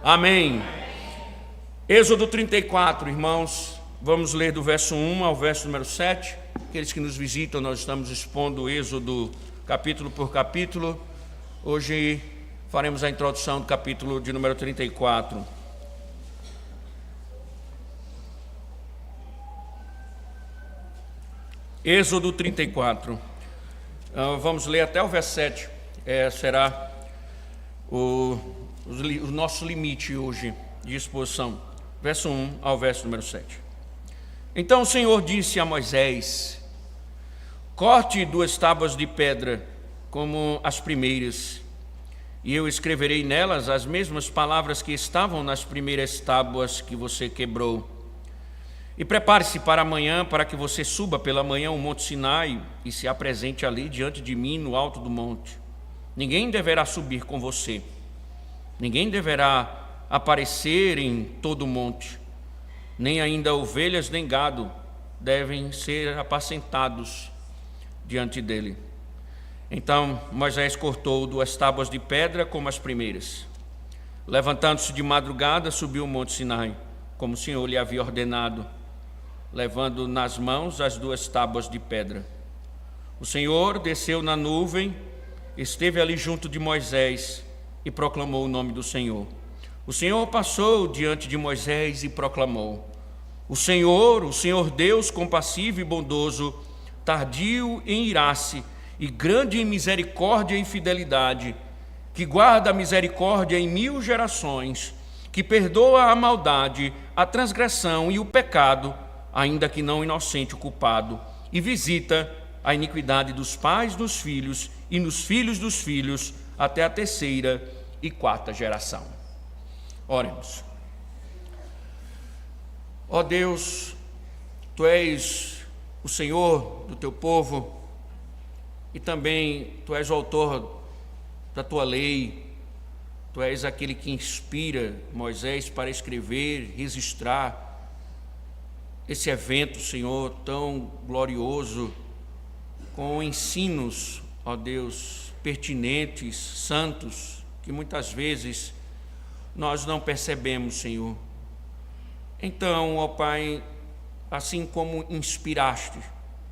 Amém. Êxodo 34, irmãos, vamos ler do verso 1 ao verso número 7. Aqueles que nos visitam, nós estamos expondo o Êxodo capítulo por capítulo. Hoje faremos a introdução do capítulo de número 34. Êxodo 34. Vamos ler até o verso 7. Será o nosso limite hoje de exposição. Verso 1 ao verso número 7. Então o Senhor disse a Moisés: corte 2 tábuas de pedra, como as primeiras, e eu escreverei nelas as mesmas palavras que estavam nas primeiras tábuas que você quebrou. E prepare-se para amanhã, para que você suba pela manhã o monte Sinai e se apresente ali diante de mim no alto do monte. Ninguém deverá subir com você, ninguém deverá aparecer em todo o monte, nem ainda ovelhas nem gado devem ser apacentados diante dele. Então Moisés cortou 2 tábuas de pedra como as primeiras. Levantando-se de madrugada, subiu o monte Sinai, como o Senhor lhe havia ordenado, levando nas mãos as 2 tábuas de pedra. O Senhor desceu na nuvem, esteve ali junto de Moisés e proclamou o nome do Senhor. O Senhor passou diante de Moisés e proclamou: o Senhor Deus compassivo e bondoso, tardio em irar-se e grande em misericórdia e fidelidade, que guarda a misericórdia em 1000 gerações, que perdoa a maldade, a transgressão e o pecado, ainda que não inocente o culpado, e visita a iniquidade dos pais nos filhos e nos filhos dos filhos, até a 3ª e 4ª geração. Oremos. Ó Deus, Tu és o Senhor do Teu povo e também Tu és o autor da Tua lei. Tu és aquele que inspira Moisés para escrever, registrar esse evento, Senhor, tão glorioso, com ensinos, ó Deus, pertinentes, santos, que muitas vezes nós não percebemos, Senhor. Então, ó Pai, assim como inspiraste,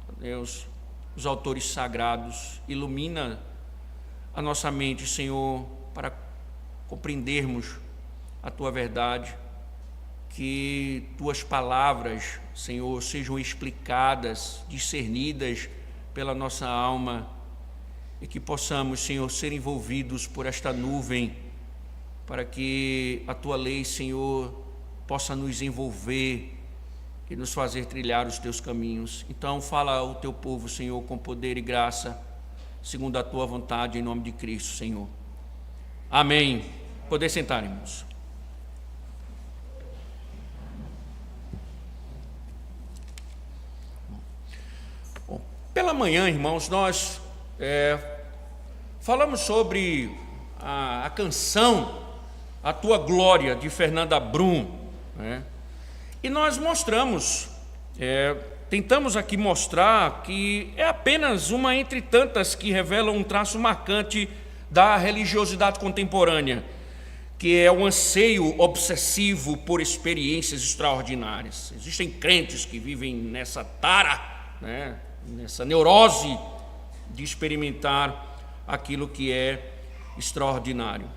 ó Deus, os autores sagrados, ilumina a nossa mente, Senhor, para compreendermos a Tua verdade, que Tuas palavras, Senhor, sejam explicadas, discernidas pela nossa alma, e que possamos, Senhor, ser envolvidos por esta nuvem, para que a Tua lei, Senhor, possa nos envolver e nos fazer trilhar os Teus caminhos. Então fala ao Teu povo, Senhor, com poder e graça, segundo a Tua vontade, em nome de Cristo, Senhor. Amém. Poder sentar, irmãos. Bom, pela manhã, irmãos, nós falamos sobre a canção A Tua Glória, de Fernanda Brum, né? E nós mostramos, tentamos aqui mostrar que é apenas uma entre tantas que revelam um traço marcante da religiosidade contemporânea, que é o anseio obsessivo por experiências extraordinárias. Existem crentes que vivem nessa tara, né, nessa neurose de experimentar aquilo que é extraordinário.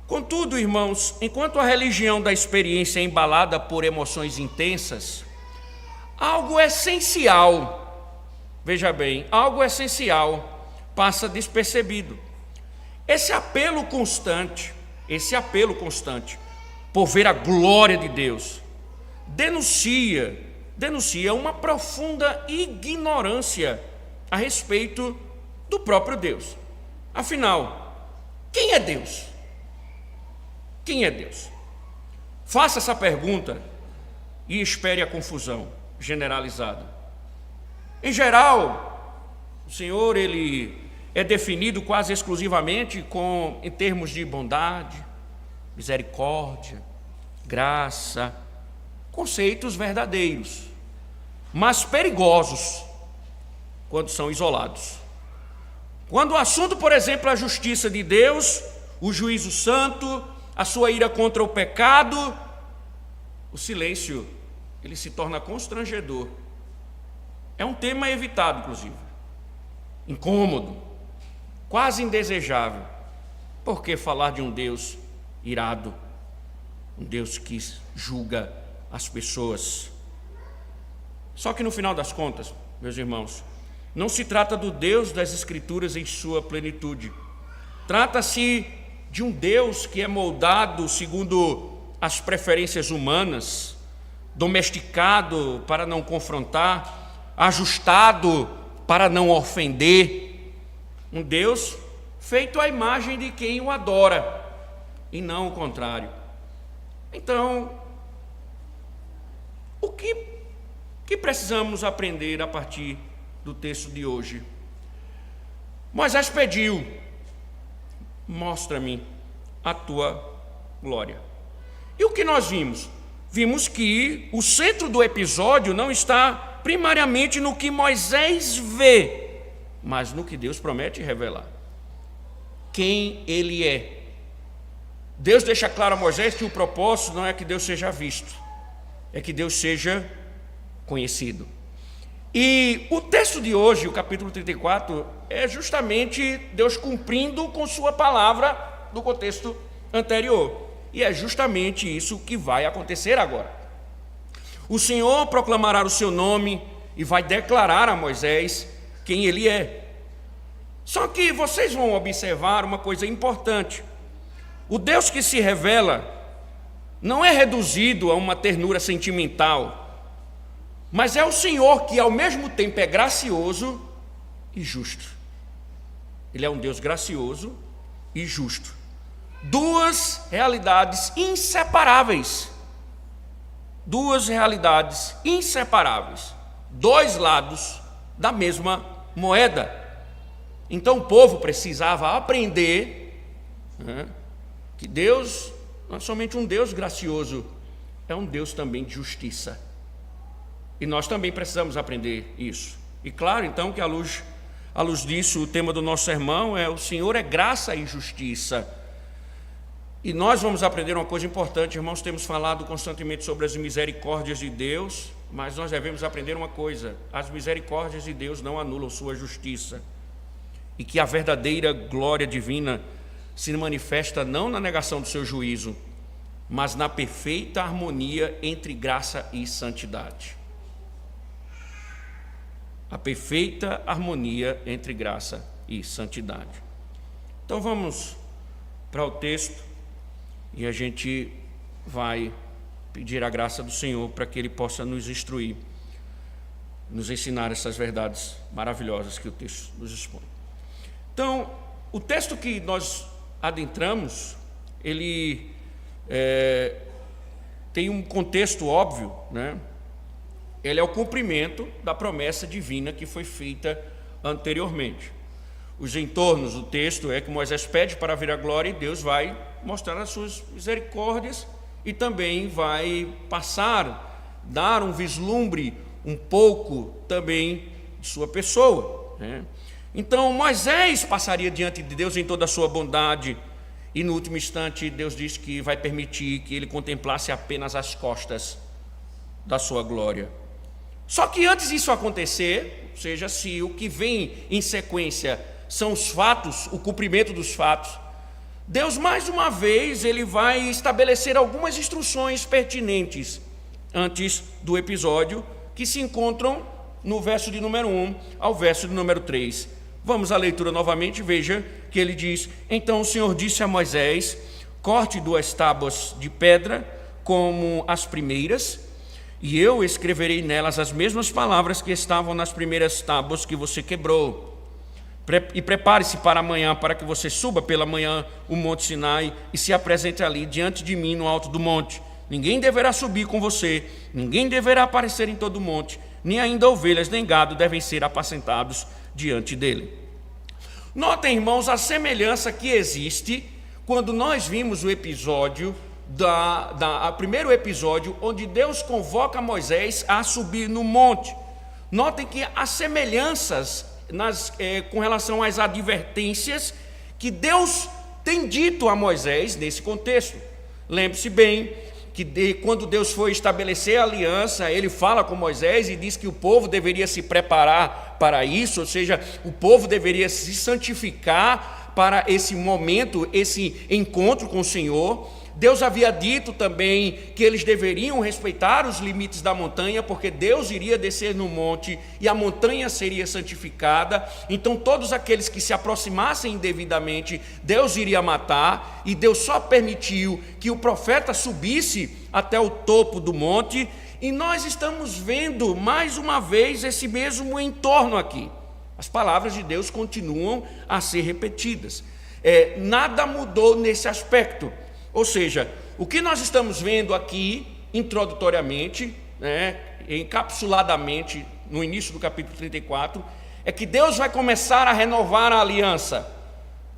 Contudo, irmãos, enquanto a religião da experiência é embalada por emoções intensas, algo essencial, veja bem, algo essencial passa despercebido. Esse apelo constante por ver a glória de Deus denuncia uma profunda ignorância a respeito do próprio Deus. Afinal, quem é Deus? Quem é Deus? Faça essa pergunta e espere a confusão generalizada. Em geral, o Senhor, Ele é definido quase exclusivamente em termos de bondade, misericórdia, graça, conceitos verdadeiros, mas perigosos quando são isolados. Quando o assunto, por exemplo, é a justiça de Deus, o juízo santo, a sua ira contra o pecado, o silêncio, ele se torna constrangedor. É um tema evitado, inclusive, incômodo, quase indesejável. Por que falar de um Deus irado, um Deus que julga as pessoas? Só que no final das contas, meus irmãos, não se trata do Deus das Escrituras em sua plenitude. Trata-se de um Deus que é moldado segundo as preferências humanas, domesticado para não confrontar, ajustado para não ofender. Um Deus feito à imagem de quem o adora, e não o contrário. Então, o que precisamos aprender a partir do texto de hoje? Moisés pediu: mostra-me a tua glória. E o que nós vimos? Vimos que o centro do episódio não está primariamente no que Moisés vê, mas no que Deus promete revelar. Quem ele é. Deus deixa claro a Moisés que o propósito não é que Deus seja visto, é que Deus seja conhecido. E o texto de hoje, o capítulo 34, é justamente Deus cumprindo com sua palavra do contexto anterior. E é justamente isso que vai acontecer agora. O Senhor proclamará o seu nome e vai declarar a Moisés quem ele é. Só que vocês vão observar uma coisa importante. O Deus que se revela não é reduzido a uma ternura sentimental, mas é o Senhor que ao mesmo tempo é gracioso e justo. Ele é um Deus gracioso e justo. Duas realidades inseparáveis. Duas realidades inseparáveis. Dois lados da mesma moeda. Então o povo precisava aprender, que Deus não é somente um Deus gracioso, é um Deus também de justiça. E nós também precisamos aprender isso. E claro, então, que à luz disso, o tema do nosso sermão é: o Senhor é graça e justiça. E nós vamos aprender uma coisa importante, irmãos. Temos falado constantemente sobre as misericórdias de Deus, mas nós devemos aprender uma coisa: as misericórdias de Deus não anulam sua justiça. E que a verdadeira glória divina se manifesta não na negação do seu juízo, mas na perfeita harmonia entre graça e santidade. A perfeita harmonia entre graça e santidade. Então vamos para o texto e a gente vai pedir a graça do Senhor para que Ele possa nos instruir, nos ensinar essas verdades maravilhosas que o texto nos expõe. Então, o texto que nós adentramos, ele tem um contexto óbvio, né? Ele é o cumprimento da promessa divina que foi feita anteriormente. Os entornos do texto é que Moisés pede para vir a glória e Deus vai mostrar as suas misericórdias e também vai dar um vislumbre um pouco também de sua pessoa, né? Então Moisés passaria diante de Deus em toda a sua bondade e no último instante Deus diz que vai permitir que ele contemplasse apenas as costas da sua glória. Só que antes disso acontecer, ou seja, se o que vem em sequência são os fatos, o cumprimento dos fatos, Deus mais uma vez ele vai estabelecer algumas instruções pertinentes antes do episódio que se encontram no verso de número 1 ao verso de número 3. Vamos à leitura novamente, veja que ele diz: então o Senhor disse a Moisés: corte 2 tábuas de pedra como as primeiras, e eu escreverei nelas as mesmas palavras que estavam nas primeiras tábuas que você quebrou. E prepare-se para amanhã, para que você suba pela manhã o monte Sinai e se apresente ali diante de mim no alto do monte. Ninguém deverá subir com você, ninguém deverá aparecer em todo o monte, nem ainda ovelhas nem gado devem ser apacentados diante dele. Notem, irmãos, a semelhança que existe quando nós vimos o episódio primeiro episódio, onde Deus convoca Moisés a subir no monte. Notem que há semelhanças com relação às advertências que Deus tem dito a Moisés nesse contexto. Lembre-se bem que quando Deus foi estabelecer a aliança, ele fala com Moisés e diz que o povo deveria se preparar para isso, ou seja, o povo deveria se santificar para esse momento, esse encontro com o Senhor. Deus havia dito também que eles deveriam respeitar os limites da montanha, porque Deus iria descer no monte e a montanha seria santificada. Então todos aqueles que se aproximassem indevidamente, Deus iria matar, e Deus só permitiu que o profeta subisse até o topo do monte. E nós estamos vendo mais uma vez esse mesmo entorno aqui. As palavras de Deus continuam a ser repetidas. Nada mudou nesse aspecto. Ou seja, o que nós estamos vendo aqui, introdutoriamente, encapsuladamente, no início do capítulo 34, é que Deus vai começar a renovar a aliança,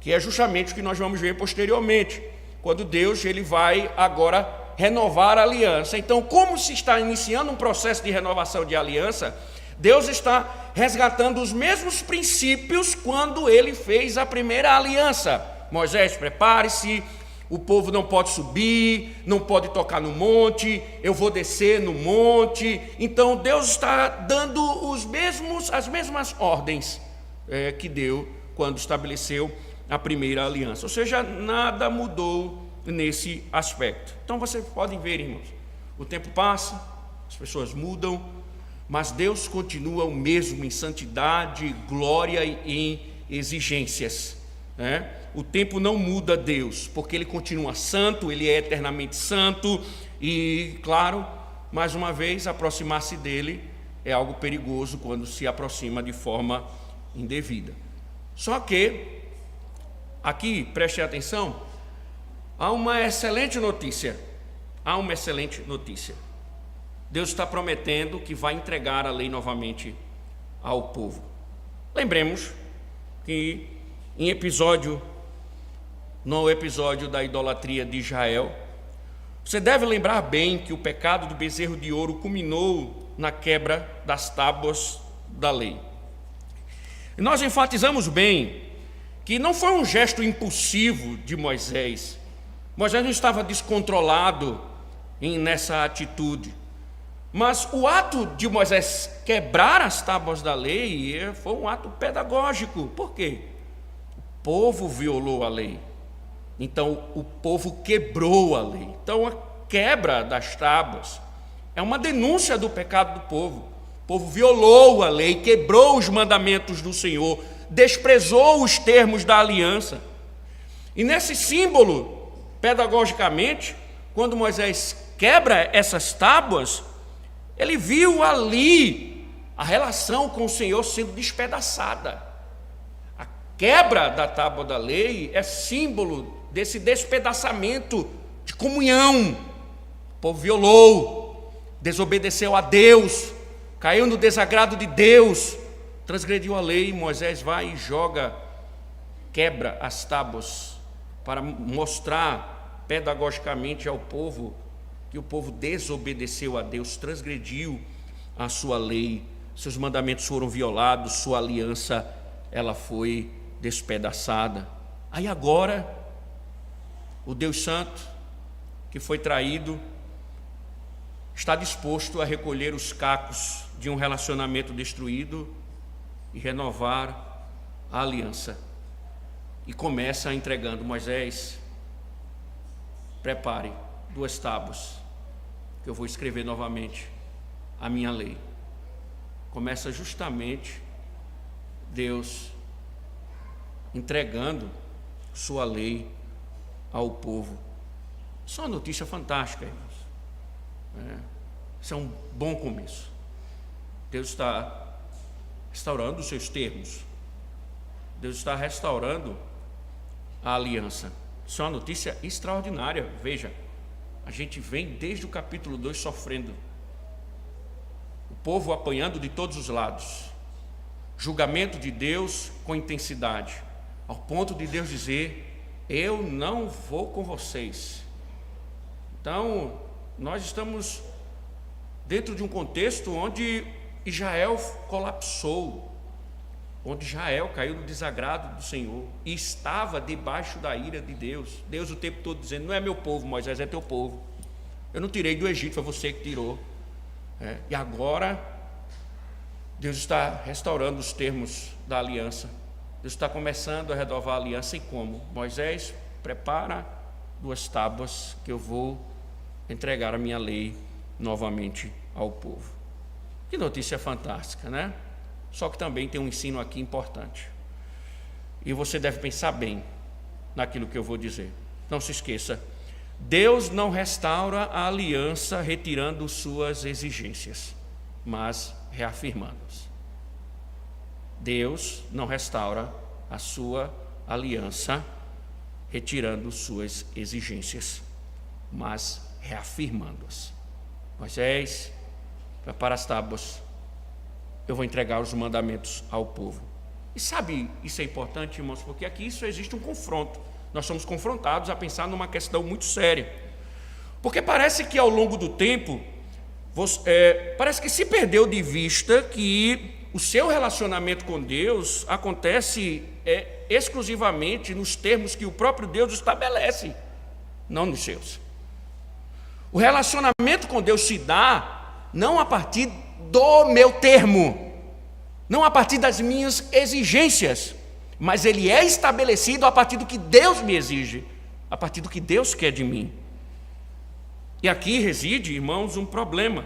que é justamente o que nós vamos ver posteriormente, quando Deus ele vai agora renovar a aliança. Então, como se está iniciando um processo de renovação de aliança, Deus está resgatando os mesmos princípios quando ele fez a primeira aliança. Moisés, prepare-se. O povo não pode subir, não pode tocar no monte, eu vou descer no monte. Então Deus está dando as mesmas ordens que deu quando estabeleceu a primeira aliança. Ou seja, nada mudou nesse aspecto. Então vocês podem ver, irmãos, o tempo passa, as pessoas mudam, mas Deus continua o mesmo em santidade, glória e em exigências, né? O tempo não muda Deus, porque Ele continua santo, Ele é eternamente santo. E, claro, mais uma vez, aproximar-se dEle é algo perigoso quando se aproxima de forma indevida. Só que, aqui, preste atenção, há uma excelente notícia. Deus está prometendo que vai entregar a lei novamente ao povo. Lembremos que no episódio da idolatria de Israel, você deve lembrar bem que o pecado do bezerro de ouro culminou na quebra das tábuas da lei. E nós enfatizamos bem que não foi um gesto impulsivo de Moisés. Moisés não estava descontrolado nessa atitude. Mas o ato de Moisés quebrar as tábuas da lei foi um ato pedagógico. Por quê? O povo violou a lei. Então o povo quebrou a lei. Então a quebra das tábuas é uma denúncia do pecado do povo. O povo violou a lei, quebrou os mandamentos do Senhor, desprezou os termos da aliança. E nesse símbolo, pedagogicamente, quando Moisés quebra essas tábuas, ele viu ali a relação com o Senhor sendo despedaçada. A quebra da tábua da lei é símbolo desse despedaçamento de comunhão. O povo violou, desobedeceu a Deus, caiu no desagrado de Deus, transgrediu a lei. Moisés vai e quebra as tábuas para mostrar pedagogicamente ao povo que o povo desobedeceu a Deus, transgrediu a sua lei, seus mandamentos foram violados, sua aliança ela foi despedaçada. Aí agora o Deus Santo, que foi traído, está disposto a recolher os cacos de um relacionamento destruído e renovar a aliança. E começa entregando: Moisés, prepare 2 tábuas, que eu vou escrever novamente a minha lei. Começa justamente Deus entregando sua lei ao povo. Isso é uma notícia fantástica, irmãos. Isso é um bom começo. Deus está restaurando os seus termos. Deus está restaurando a aliança. Isso é uma notícia extraordinária. Veja, a gente vem desde o capítulo 2 sofrendo. O povo apanhando de todos os lados. Julgamento de Deus com intensidade, ao ponto de Deus dizer: eu não vou com vocês. Então, nós estamos dentro de um contexto onde Israel colapsou. onde Israel caiu no desagrado do Senhor e estava debaixo da ira de Deus. Deus o tempo todo dizendo: não é meu povo, Moisés, é teu povo. Eu não tirei do Egito, foi você que tirou. E agora Deus está restaurando os termos da aliança. Deus está começando a renovar a aliança. E como? Moisés, prepara 2 tábuas que eu vou entregar a minha lei novamente ao povo. Que notícia fantástica, né? Só que também tem um ensino aqui importante. E você deve pensar bem naquilo que eu vou dizer. Não se esqueça: Deus não restaura a aliança retirando suas exigências, mas reafirmando-as. Deus não restaura a sua aliança retirando suas exigências, mas reafirmando-as. Moisés, prepara as tábuas, eu vou entregar os mandamentos ao povo. E sabe, isso é importante, irmãos, porque aqui isso existe um confronto. Nós somos confrontados a pensar numa questão muito séria. Porque parece que ao longo do tempo, parece que se perdeu de vista que o seu relacionamento com Deus acontece exclusivamente nos termos que o próprio Deus estabelece, não nos seus. O relacionamento com Deus se dá não a partir do meu termo, não a partir das minhas exigências, mas ele é estabelecido a partir do que Deus me exige, a partir do que Deus quer de mim. E aqui reside, irmãos, um problema,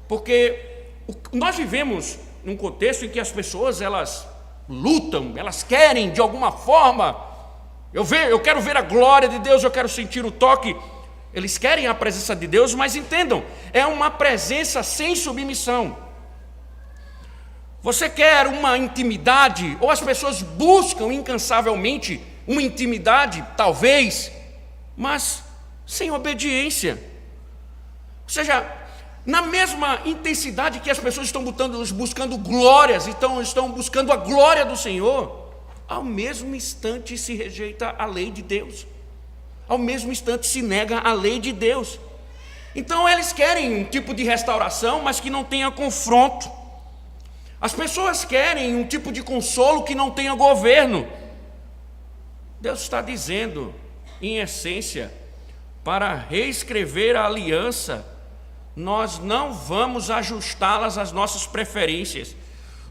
porque nós vivemos num contexto em que as pessoas, elas lutam, elas querem de alguma forma, eu quero ver a glória de Deus, eu quero sentir o toque. Eles querem a presença de Deus, mas entendam, é uma presença sem submissão. Você quer uma intimidade, ou as pessoas buscam incansavelmente uma intimidade, talvez, mas sem obediência. Ou seja, na mesma intensidade que as pessoas estão buscando glórias, estão buscando a glória do Senhor, ao mesmo instante se rejeita a lei de Deus. Ao mesmo instante se nega a lei de Deus. Então eles querem um tipo de restauração, mas que não tenha confronto. As pessoas querem um tipo de consolo que não tenha governo. Deus está dizendo, em essência, para reescrever a aliança, nós não vamos ajustá-las às nossas preferências,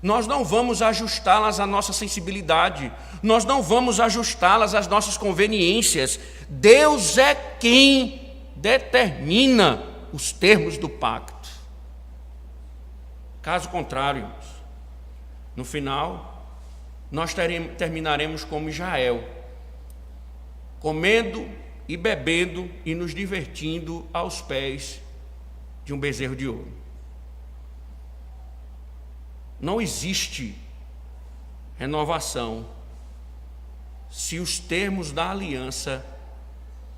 nós não vamos ajustá-las à nossa sensibilidade, nós não vamos ajustá-las às nossas conveniências. Deus é quem determina os termos do pacto. Caso contrário, irmãos, no final, nós terminaremos como Israel, comendo e bebendo e nos divertindo aos pés de um bezerro de ouro. Não existe renovação se os termos da aliança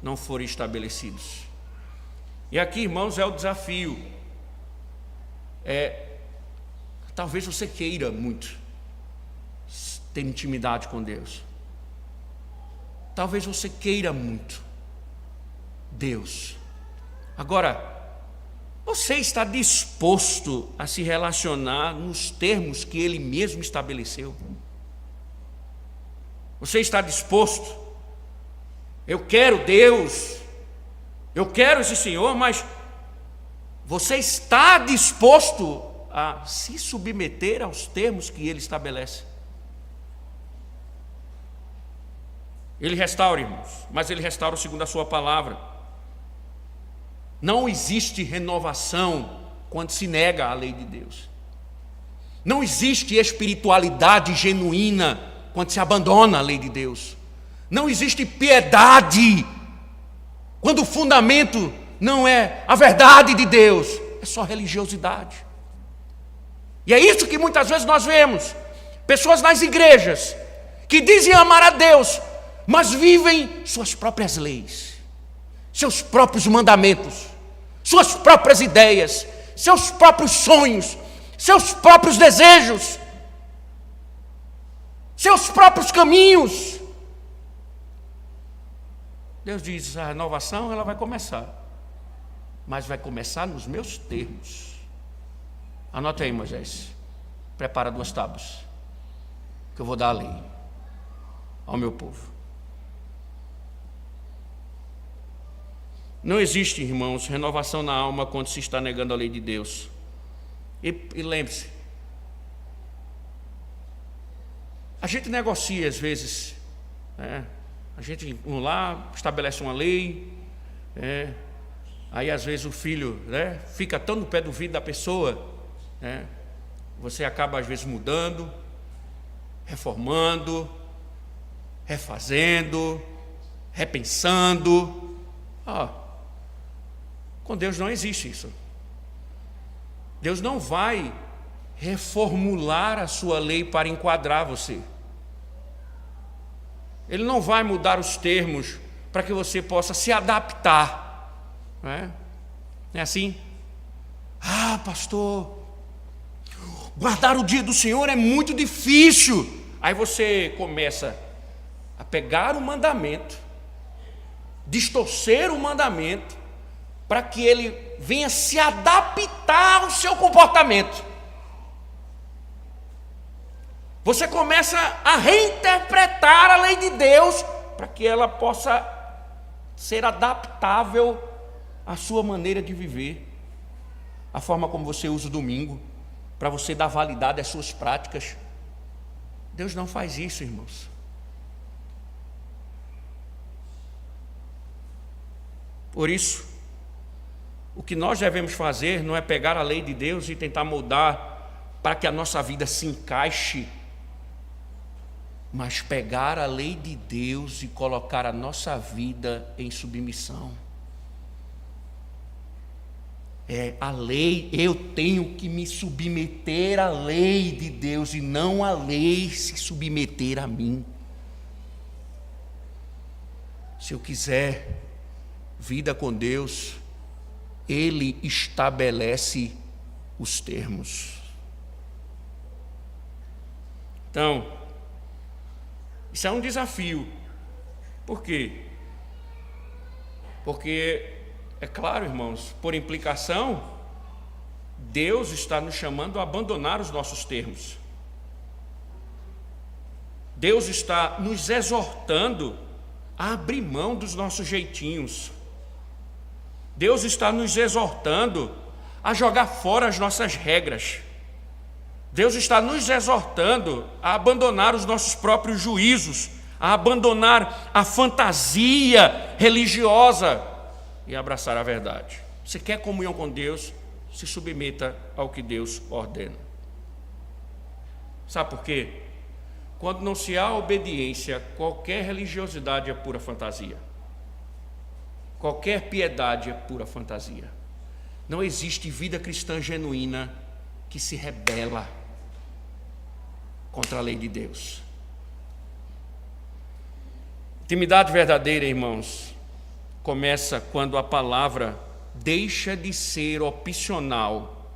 não forem estabelecidos. E aqui, irmãos, é o desafio. Talvez você queira muito ter intimidade com Deus. Talvez você queira muito Deus. Agora, você está disposto a se relacionar nos termos que Ele mesmo estabeleceu? Você está disposto? Eu quero Deus, eu quero esse Senhor, mas você está disposto a se submeter aos termos que Ele estabelece? Ele restaura, irmãos, mas Ele restaura segundo a sua palavra. Não existe renovação quando se nega a lei de Deus. Não existe espiritualidade genuína quando se abandona a lei de Deus. Não existe piedade quando o fundamento não é a verdade de Deus, é só religiosidade. E é isso que muitas vezes nós vemos. Pessoas nas igrejas que dizem amar a Deus, mas vivem suas próprias leis, seus próprios mandamentos, suas próprias ideias, seus próprios sonhos, seus próprios desejos, seus próprios caminhos. Deus diz, a renovação ela vai começar, mas vai começar nos meus termos. Anote aí, Moisés, prepara 2 tábuas, que eu vou dar a lei ao meu povo. Não existe, irmãos, renovação na alma quando se está negando a lei de Deus. E lembre-se, a gente negocia às vezes, né? A gente lá estabelece uma lei, aí às vezes o filho, né, fica tão no pé do ouvido da pessoa, né? Você acaba às vezes mudando, reformando, refazendo, repensando. Com Deus não existe isso. Deus não vai reformular a sua lei para enquadrar você. Ele não vai mudar os termos para que você possa se adaptar. Não é assim? Pastor, guardar o dia do Senhor é muito difícil. Aí você começa a pegar o mandamento, distorcer o mandamento, para que ele venha se adaptar ao seu comportamento. Você começa a reinterpretar a lei de Deus para que ela possa ser adaptável à sua maneira de viver, a forma como você usa o domingo, para você dar validade às suas práticas. Deus não faz isso, irmãos. Por isso, o que nós devemos fazer não é pegar a lei de Deus e tentar moldar para que a nossa vida se encaixe, mas pegar a lei de Deus e colocar a nossa vida em submissão. A lei, eu tenho que me submeter à lei de Deus e não a lei se submeter a mim. Se eu quiser vida com Deus, Ele estabelece os termos. Então, isso é um desafio. Por quê? Porque, é claro, irmãos, por implicação, Deus está nos chamando a abandonar os nossos termos. Deus está nos exortando a abrir mão dos nossos jeitinhos. Deus está nos exortando a jogar fora as nossas regras. Deus está nos exortando a abandonar os nossos próprios juízos, a abandonar a fantasia religiosa e abraçar a verdade. Se quer comunhão com Deus, se submeta ao que Deus ordena. Sabe por quê? Quando não se há obediência, qualquer religiosidade é pura fantasia. Qualquer piedade é pura fantasia. Não existe vida cristã genuína que se rebela contra a lei de Deus. Intimidade verdadeira, irmãos, começa quando a palavra deixa de ser opcional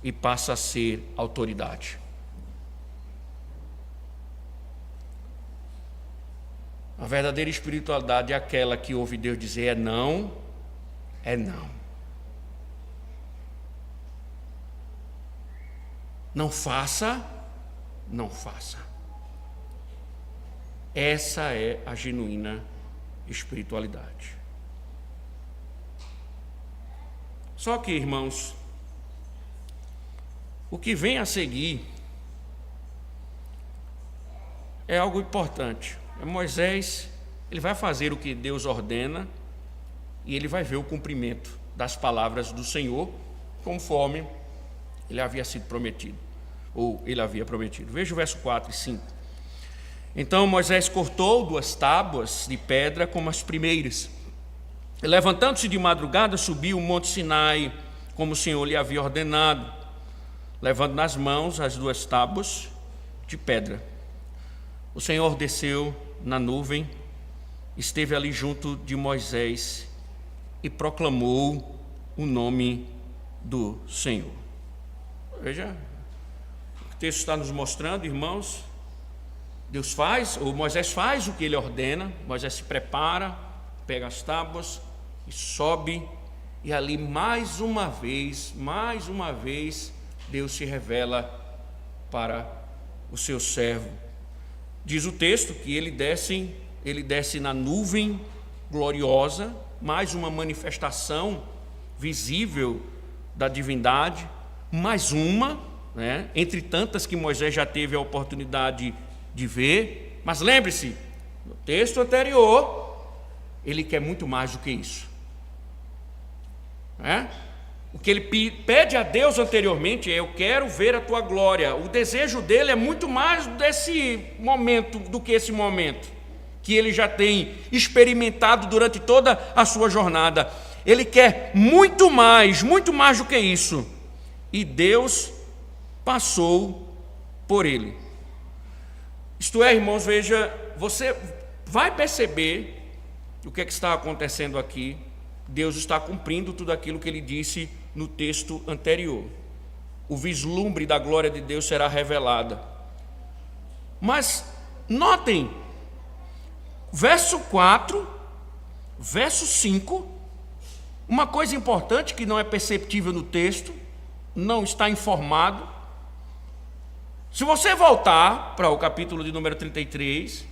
e passa a ser autoridade. A verdadeira espiritualidade é aquela que ouve Deus dizer é não, é não. Não faça, não faça. Essa é a genuína espiritualidade. Só que, irmãos, o que vem a seguir é algo importante. Moisés, ele vai fazer o que Deus ordena e ele vai ver o cumprimento das palavras do Senhor, conforme ele havia sido prometido, ou ele havia prometido. Veja o verso 4 e 5. Então Moisés cortou 2 tábuas de pedra como as primeiras. E, levantando-se de madrugada, subiu o monte Sinai, como o Senhor lhe havia ordenado, levando nas mãos as 2 tábuas de pedra. O Senhor desceu na nuvem, esteve ali junto de Moisés e proclamou o nome do Senhor. Veja, o texto está nos mostrando, irmãos, Moisés faz o que ele ordena. Moisés se prepara, pega as tábuas e sobe, e ali mais uma vez, Deus se revela para o seu servo. Diz o texto que ele desce na nuvem gloriosa, mais uma manifestação visível da divindade, mais uma, né, entre tantas que Moisés já teve a oportunidade de ver. Mas lembre-se, no texto anterior, ele quer muito mais do que isso. O que ele pede a Deus anteriormente é: eu quero ver a tua glória. O desejo dele é muito mais desse momento do que esse momento que ele já tem experimentado durante toda a sua jornada. Ele quer muito mais do que isso. E Deus passou por ele. Isto é, irmãos, veja, você vai perceber o que está acontecendo aqui. Deus está cumprindo tudo aquilo que ele disse no texto anterior. O vislumbre da glória de Deus será revelada. Mas notem, verso 4, verso 5, uma coisa importante que não é perceptível no texto, não está informado. Se você voltar para o capítulo de número 33,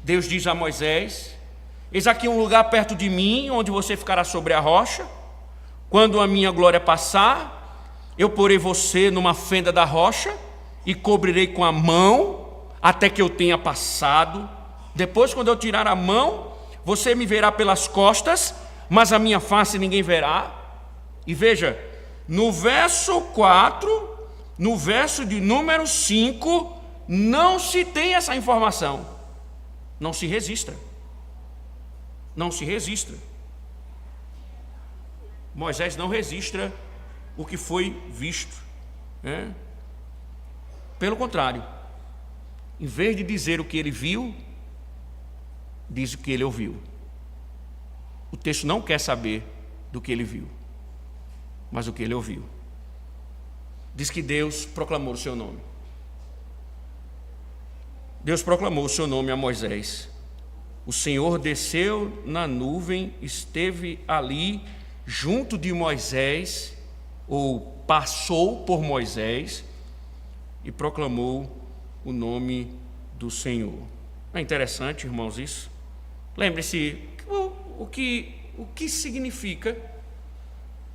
Deus diz a Moisés: eis aqui um lugar perto de mim, onde você ficará sobre a rocha. Quando a minha glória passar, eu porei você numa fenda da rocha e cobrirei com a mão até que eu tenha passado. Depois, quando eu tirar a mão, você me verá pelas costas, mas a minha face ninguém verá. E veja, no verso 4, no verso de número 5, não se tem essa informação. Não se registra. Não se registra. Moisés não registra o que foi visto, né? Pelo contrário, em vez de dizer o que ele viu, diz o que ele ouviu. O texto não quer saber do que ele viu, mas o que ele ouviu. Diz que Deus proclamou o seu nome. Deus proclamou o seu nome a Moisés. O Senhor desceu na nuvem, esteve ali junto de Moisés, ou passou por Moisés, e proclamou o nome do Senhor. É interessante, irmãos, isso? Lembre-se, o que significa?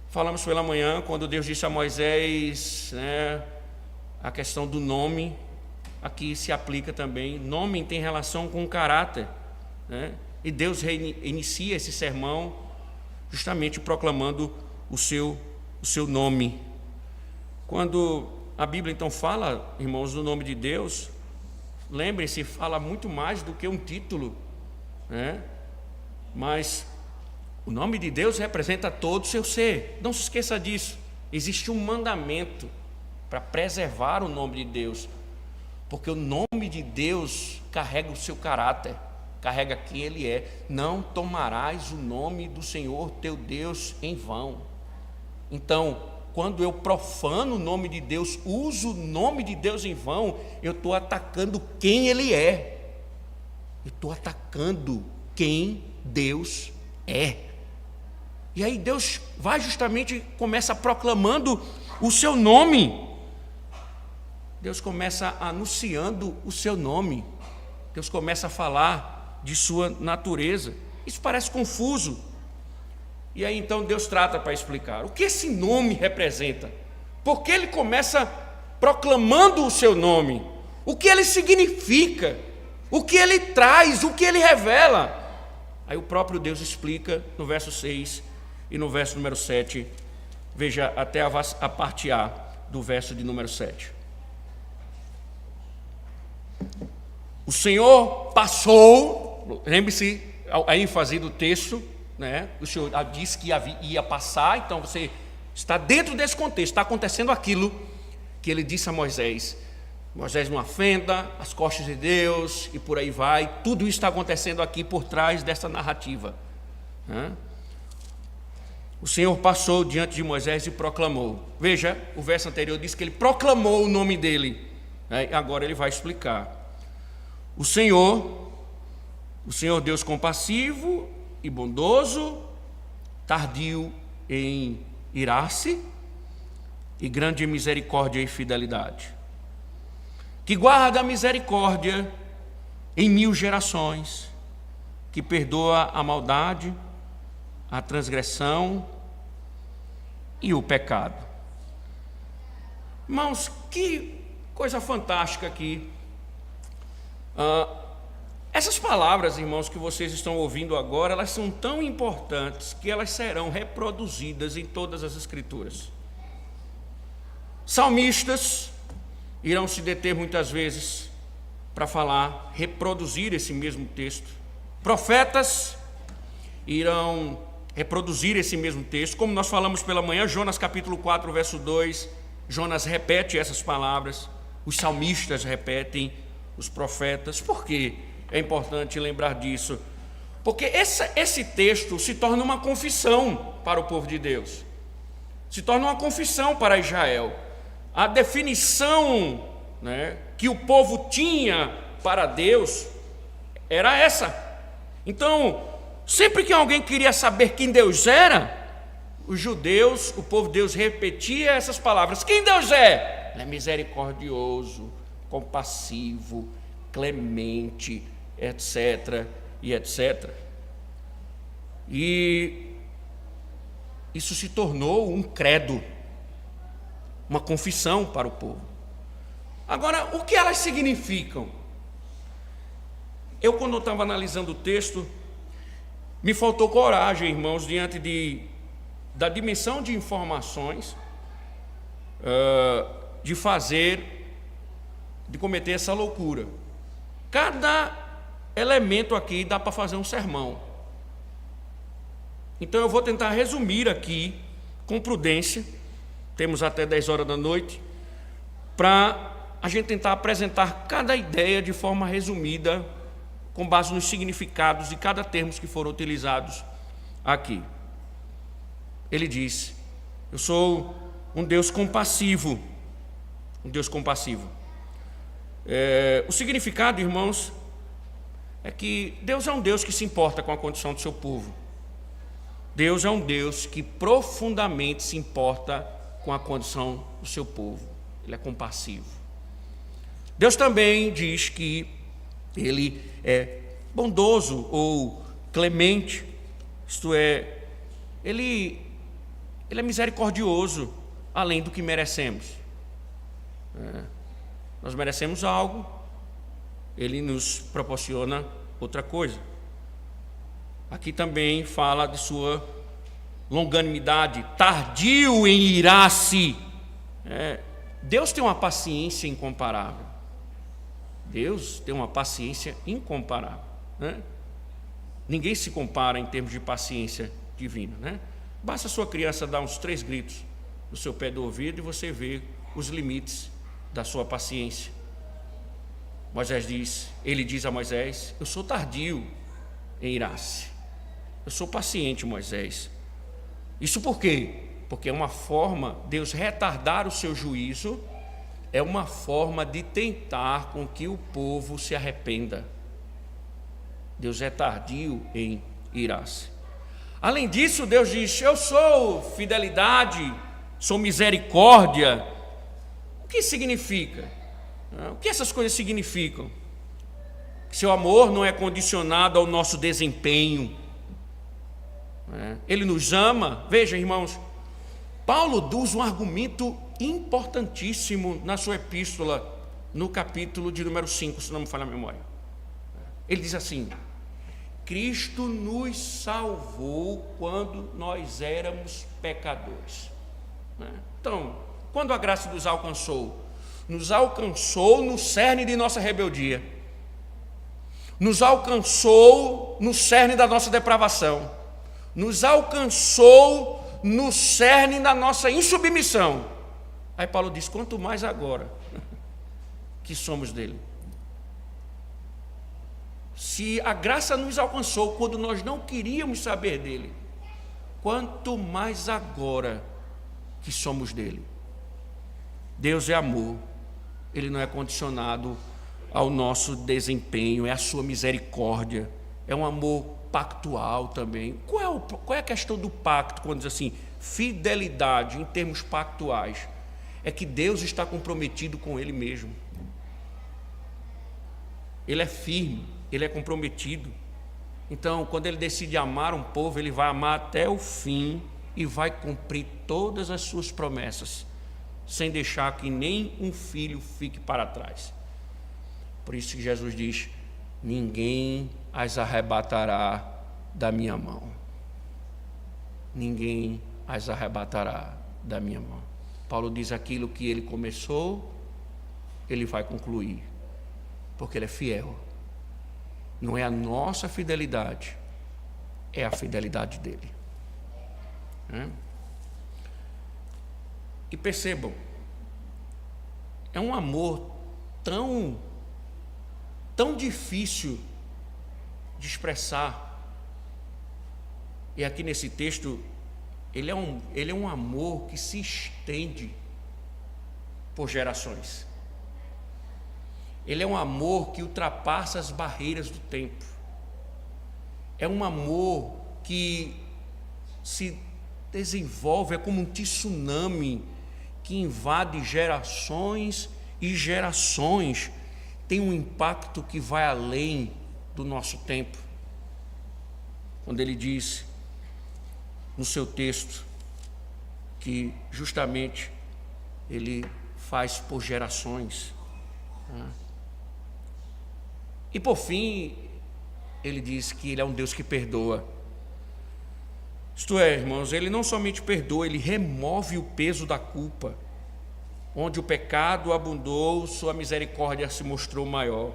Falamos pela manhã, quando Deus disse a Moisés, né, a questão do nome, aqui se aplica também. Nome tem relação com caráter, né? E Deus inicia esse sermão justamente proclamando o seu nome. Quando a Bíblia então fala, irmãos, do nome de Deus, lembrem-se, fala muito mais do que um título, né? Mas o nome de Deus representa todo o seu ser. Não se esqueça disso. Existe um mandamento para preservar o nome de Deus, porque o nome de Deus carrega o seu caráter, carrega quem Ele é. Não tomarás o nome do Senhor teu Deus em vão. Então, quando eu profano o nome de Deus, uso o nome de Deus em vão, eu estou atacando quem Ele é. Eu estou atacando quem Deus é. E aí Deus vai justamente, começa proclamando o seu nome. Deus começa anunciando o seu nome. Deus começa a falar de sua natureza. Isso parece confuso. E aí então Deus trata para explicar. O que esse nome representa? Por que ele começa proclamando o seu nome? O que ele significa? O que ele traz? O que ele revela? Aí o próprio Deus explica no verso 6 e no verso número 7. Veja até a parte A do verso de número 7. O Senhor passou, lembre-se a ênfase do texto, né? O Senhor disse que ia passar, então você está dentro desse contexto, está acontecendo aquilo que ele disse a Moisés. Moisés numa fenda, as costas de Deus e por aí vai. Tudo isso está acontecendo aqui por trás dessa narrativa, né? O Senhor passou diante de Moisés e proclamou. Veja, o verso anterior diz que ele proclamou o nome dele, né? Agora ele vai explicar. O Senhor Deus compassivo e bondoso, tardio em irar-se e grande em misericórdia e fidelidade, que guarda a misericórdia em 1000 gerações, que perdoa a maldade, a transgressão e o pecado. Irmãos, que coisa fantástica aqui. Essas palavras, irmãos, que vocês estão ouvindo agora, elas são tão importantes que elas serão reproduzidas em todas as Escrituras. Salmistas irão se deter muitas vezes para falar, reproduzir esse mesmo texto. Profetas irão reproduzir esse mesmo texto. Como nós falamos pela manhã, Jonas capítulo 4, verso 2, Jonas repete essas palavras, os salmistas repetem, os profetas. Por quê? É importante lembrar disso. Porque esse texto se torna uma confissão para o povo de Deus. Se torna uma confissão para Israel. A definição, né, que o povo tinha para Deus era essa. Então, sempre que alguém queria saber quem Deus era, os judeus, o povo de Deus repetia essas palavras. Quem Deus é? Ele é misericordioso, compassivo, clemente, etc. e etc. E isso se tornou um credo, uma confissão para o povo. Agora, o que elas significam? Quando eu estava analisando o texto, me faltou coragem, irmãos, diante da dimensão de informações, de cometer essa loucura. Cada elemento aqui dá para fazer um sermão. Então eu vou tentar resumir aqui, com prudência, temos até 10 horas da noite, para a gente tentar apresentar cada ideia de forma resumida, com base nos significados de cada termo que foram utilizados aqui. Ele diz: eu sou um Deus compassivo. Um Deus compassivo. O significado, irmãos, é que Deus é um Deus que se importa com a condição do seu povo. Deus é um Deus que profundamente se importa com a condição do seu povo. Ele é compassivo. Deus também diz que Ele é bondoso ou clemente, isto é, Ele é misericordioso, além do que merecemos. Nós merecemos algo, Ele nos proporciona outra coisa. Aqui também fala de sua longanimidade, tardio em irar-se. Deus tem uma paciência incomparável. Deus tem uma paciência incomparável, né? Ninguém se compara em termos de paciência divina, né? Basta a sua criança dar uns 3 gritos no seu pé do ouvido e você vê os limites da sua paciência. Ele diz a Moisés: eu sou tardio em irar-se. Eu sou paciente, Moisés. Isso por quê? Porque é uma forma, Deus retardar o seu juízo, é uma forma de tentar com que o povo se arrependa. Deus é tardio em irar-se. Além disso, Deus diz: eu sou fidelidade, sou misericórdia. O que significa? O que essas coisas significam? Seu amor não é condicionado ao nosso desempenho. Ele nos ama. Veja, irmãos, Paulo usa um argumento importantíssimo na sua epístola, no capítulo de número 5, se não me falha a memória. Ele diz assim: Cristo nos salvou quando nós éramos pecadores. Então, quando a graça nos alcançou no cerne de nossa rebeldia, nos alcançou no cerne da nossa depravação, nos alcançou no cerne da nossa insubmissão. Aí Paulo diz: quanto mais agora que somos dele. Se a graça nos alcançou quando nós não queríamos saber dele, quanto mais agora que somos dele. Deus é amor, Ele não é condicionado ao nosso desempenho, é a sua misericórdia, é um amor pactual também. Qual é a questão do pacto, quando diz assim, fidelidade em termos pactuais? É que Deus está comprometido com Ele mesmo. ele é firme, ele é comprometido. Então, quando ele decide amar um povo, ele vai amar até o fim e vai cumprir todas as suas promessas, sem deixar que nem um filho fique para trás. Por isso que Jesus diz: ninguém as arrebatará da minha mão. Ninguém as arrebatará da minha mão. Paulo diz: aquilo que ele começou, ele vai concluir, porque ele é fiel. Não é a nossa fidelidade, é a fidelidade dele. E percebam, é um amor tão difícil de expressar. E aqui nesse texto, ele é um amor que se estende por gerações. Ele é um amor que ultrapassa as barreiras do tempo. É um amor que se desenvolve, é como um tsunami que invade gerações e gerações. Tem um impacto que vai além do nosso tempo. Quando ele diz no seu texto que justamente ele faz por gerações. E por fim, ele diz que ele é um Deus que perdoa. Isto é, irmãos, ele não somente perdoa, ele remove o peso da culpa. Onde o pecado abundou, sua misericórdia se mostrou maior.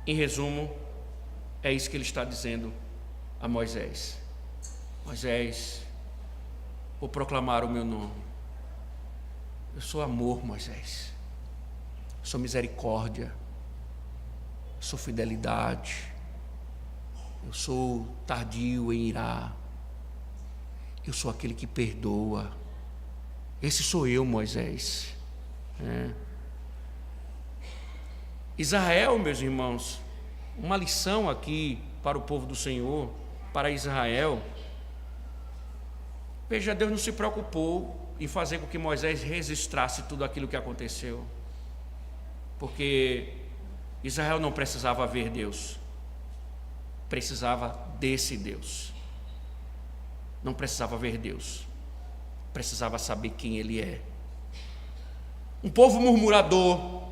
Em resumo, é isso que ele está dizendo a Moisés. Moisés, vou proclamar o meu nome. Eu sou amor, Moisés. Eu sou misericórdia. Eu sou fidelidade. Eu sou tardio em irar. Eu sou aquele que perdoa. Esse sou eu, Moisés. Israel, meus irmãos, uma lição aqui para o povo do Senhor, para Israel. Veja, Deus não se preocupou em fazer com que Moisés registrasse tudo aquilo que aconteceu, porque Israel não precisava ver Deus, precisava desse Deus. Não precisava ver Deus, precisava saber quem Ele é. Um povo murmurador,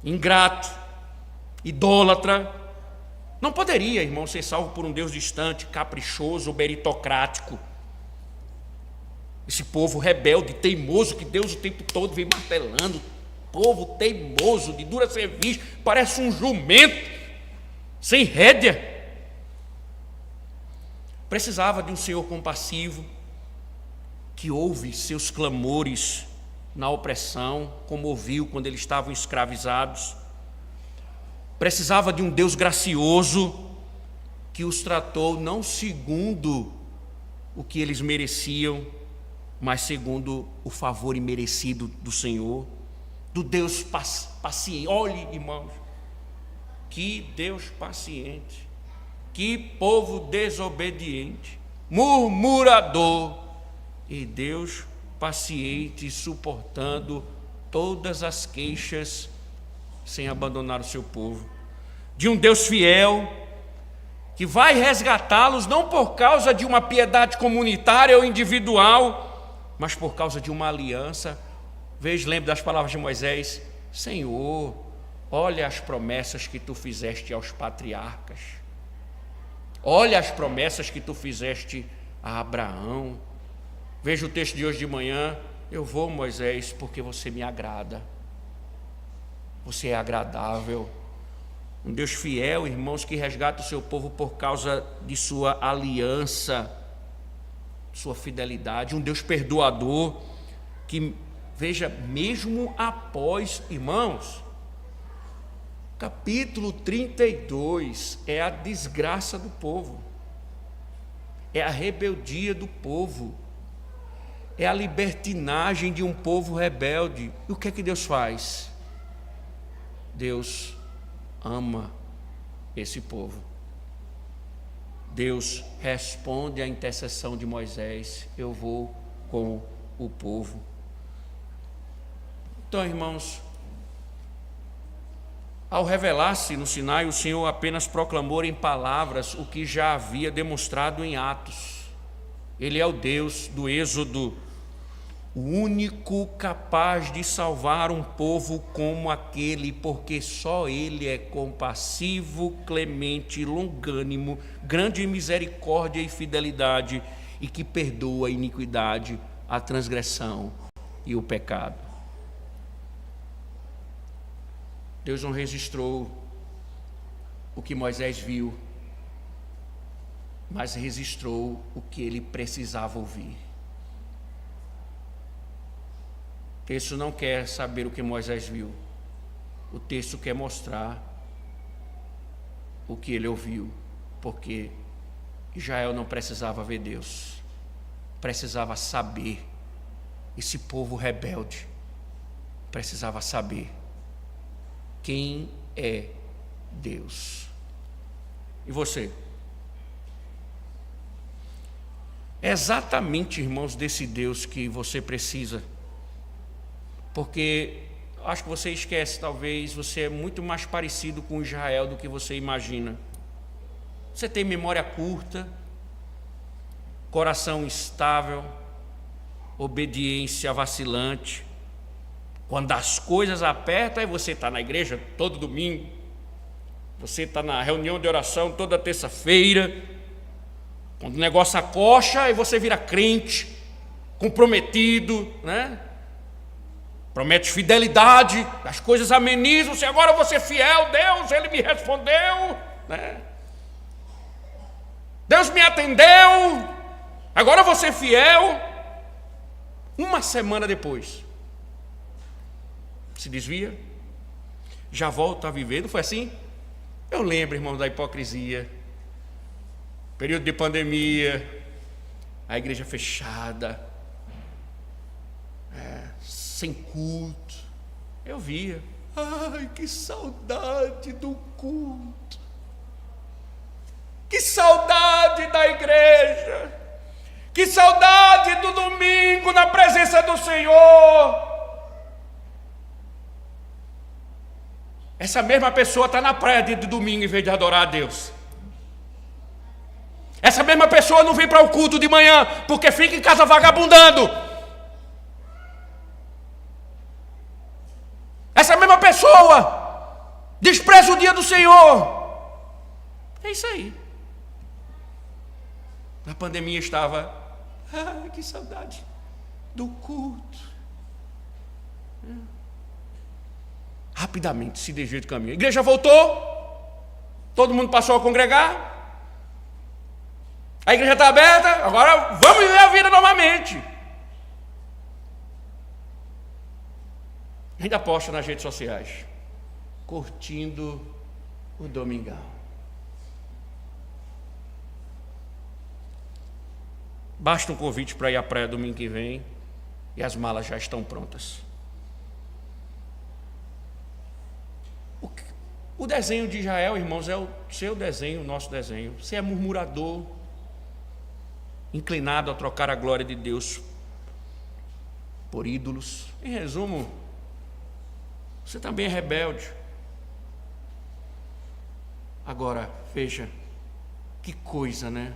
ingrato, idólatra, não poderia, irmão, ser salvo por um Deus distante, caprichoso, meritocrático. Esse povo rebelde, teimoso, que Deus o tempo todo vem martelando, povo teimoso, de dura serviço, parece um jumento, sem rédea. Precisava de um Senhor compassivo, que ouve seus clamores na opressão, como ouviu quando eles estavam escravizados. Precisava de um Deus gracioso, que os tratou não segundo o que eles mereciam, mas segundo o favor imerecido do Senhor, do Deus paciente. Olhe, irmãos, que Deus paciente, que povo desobediente, murmurador, e Deus paciente, suportando todas as queixas, sem abandonar o seu povo. De um Deus fiel, que vai resgatá-los não por causa de uma piedade comunitária ou individual, mas por causa de uma aliança. Veja, lembre das palavras de Moisés: Senhor, olha as promessas que tu fizeste aos patriarcas, olha as promessas que tu fizeste a Abraão. Veja o texto de hoje de manhã: eu vou, Moisés, porque você me agrada, você é agradável. Um Deus fiel, irmãos, que resgata o seu povo por causa de sua aliança, sua fidelidade. Um Deus perdoador, que, veja, mesmo após, irmãos, capítulo 32 é a desgraça do povo, é a rebeldia do povo, é a libertinagem de um povo rebelde. E o que é que Deus faz? Deus ama esse povo. Deus responde à intercessão de Moisés: eu vou com o povo. Então, irmãos, Ao revelar-se no Sinai, o Senhor apenas proclamou em palavras o que já havia demonstrado em atos. Ele é o Deus do Êxodo, o único capaz de salvar um povo como aquele, porque só Ele é compassivo, clemente, longânimo, grande em misericórdia e fidelidade, e que perdoa a iniquidade, a transgressão e o pecado. Deus não registrou o que Moisés viu, mas registrou o que ele precisava ouvir. O texto não quer saber o que Moisés viu. O texto quer mostrar o que ele ouviu, porque Israel não precisava ver Deus, precisava saber. Esse povo rebelde precisava saber quem é Deus. E você? É exatamente, irmãos, desse Deus que você precisa. Porque acho que você esquece, talvez, você é muito mais parecido com Israel do que você imagina. Você tem memória curta, coração instável, obediência vacilante. Quando as coisas apertam, aí você está na igreja todo domingo, você está na reunião de oração toda terça-feira. Quando o negócio acocha, aí você vira crente, comprometido, né? Promete fidelidade, as coisas amenizam. Se agora eu vou ser fiel, Deus, Ele me respondeu, né? Deus me atendeu, agora eu vou ser fiel. Uma semana depois, se desvia, já volta a viver. Não foi assim? Eu lembro, irmão, da hipocrisia. Período de pandemia, a igreja fechada, sem culto. Eu via. Ai, que saudade do culto. Que saudade da igreja. Que saudade do domingo na presença do Senhor. Essa mesma pessoa está na praia de domingo em vez de adorar a Deus. Essa mesma pessoa não vem para o culto de manhã porque fica em casa vagabundando. Essa mesma pessoa despreza o dia do Senhor. É isso aí. Na pandemia estava, que saudade do culto. Rapidamente se desviou de caminho. A igreja voltou, todo mundo passou a congregar, a igreja está aberta, agora vamos viver a vida novamente. Ainda posta nas redes sociais, curtindo o domingão. Basta um convite para ir à praia domingo que vem e as malas já estão prontas. O desenho de Israel, irmãos, é o seu desenho, o nosso desenho. Você é murmurador, inclinado a trocar a glória de Deus por ídolos. Em resumo, você também é rebelde. Agora, veja, que coisa, né?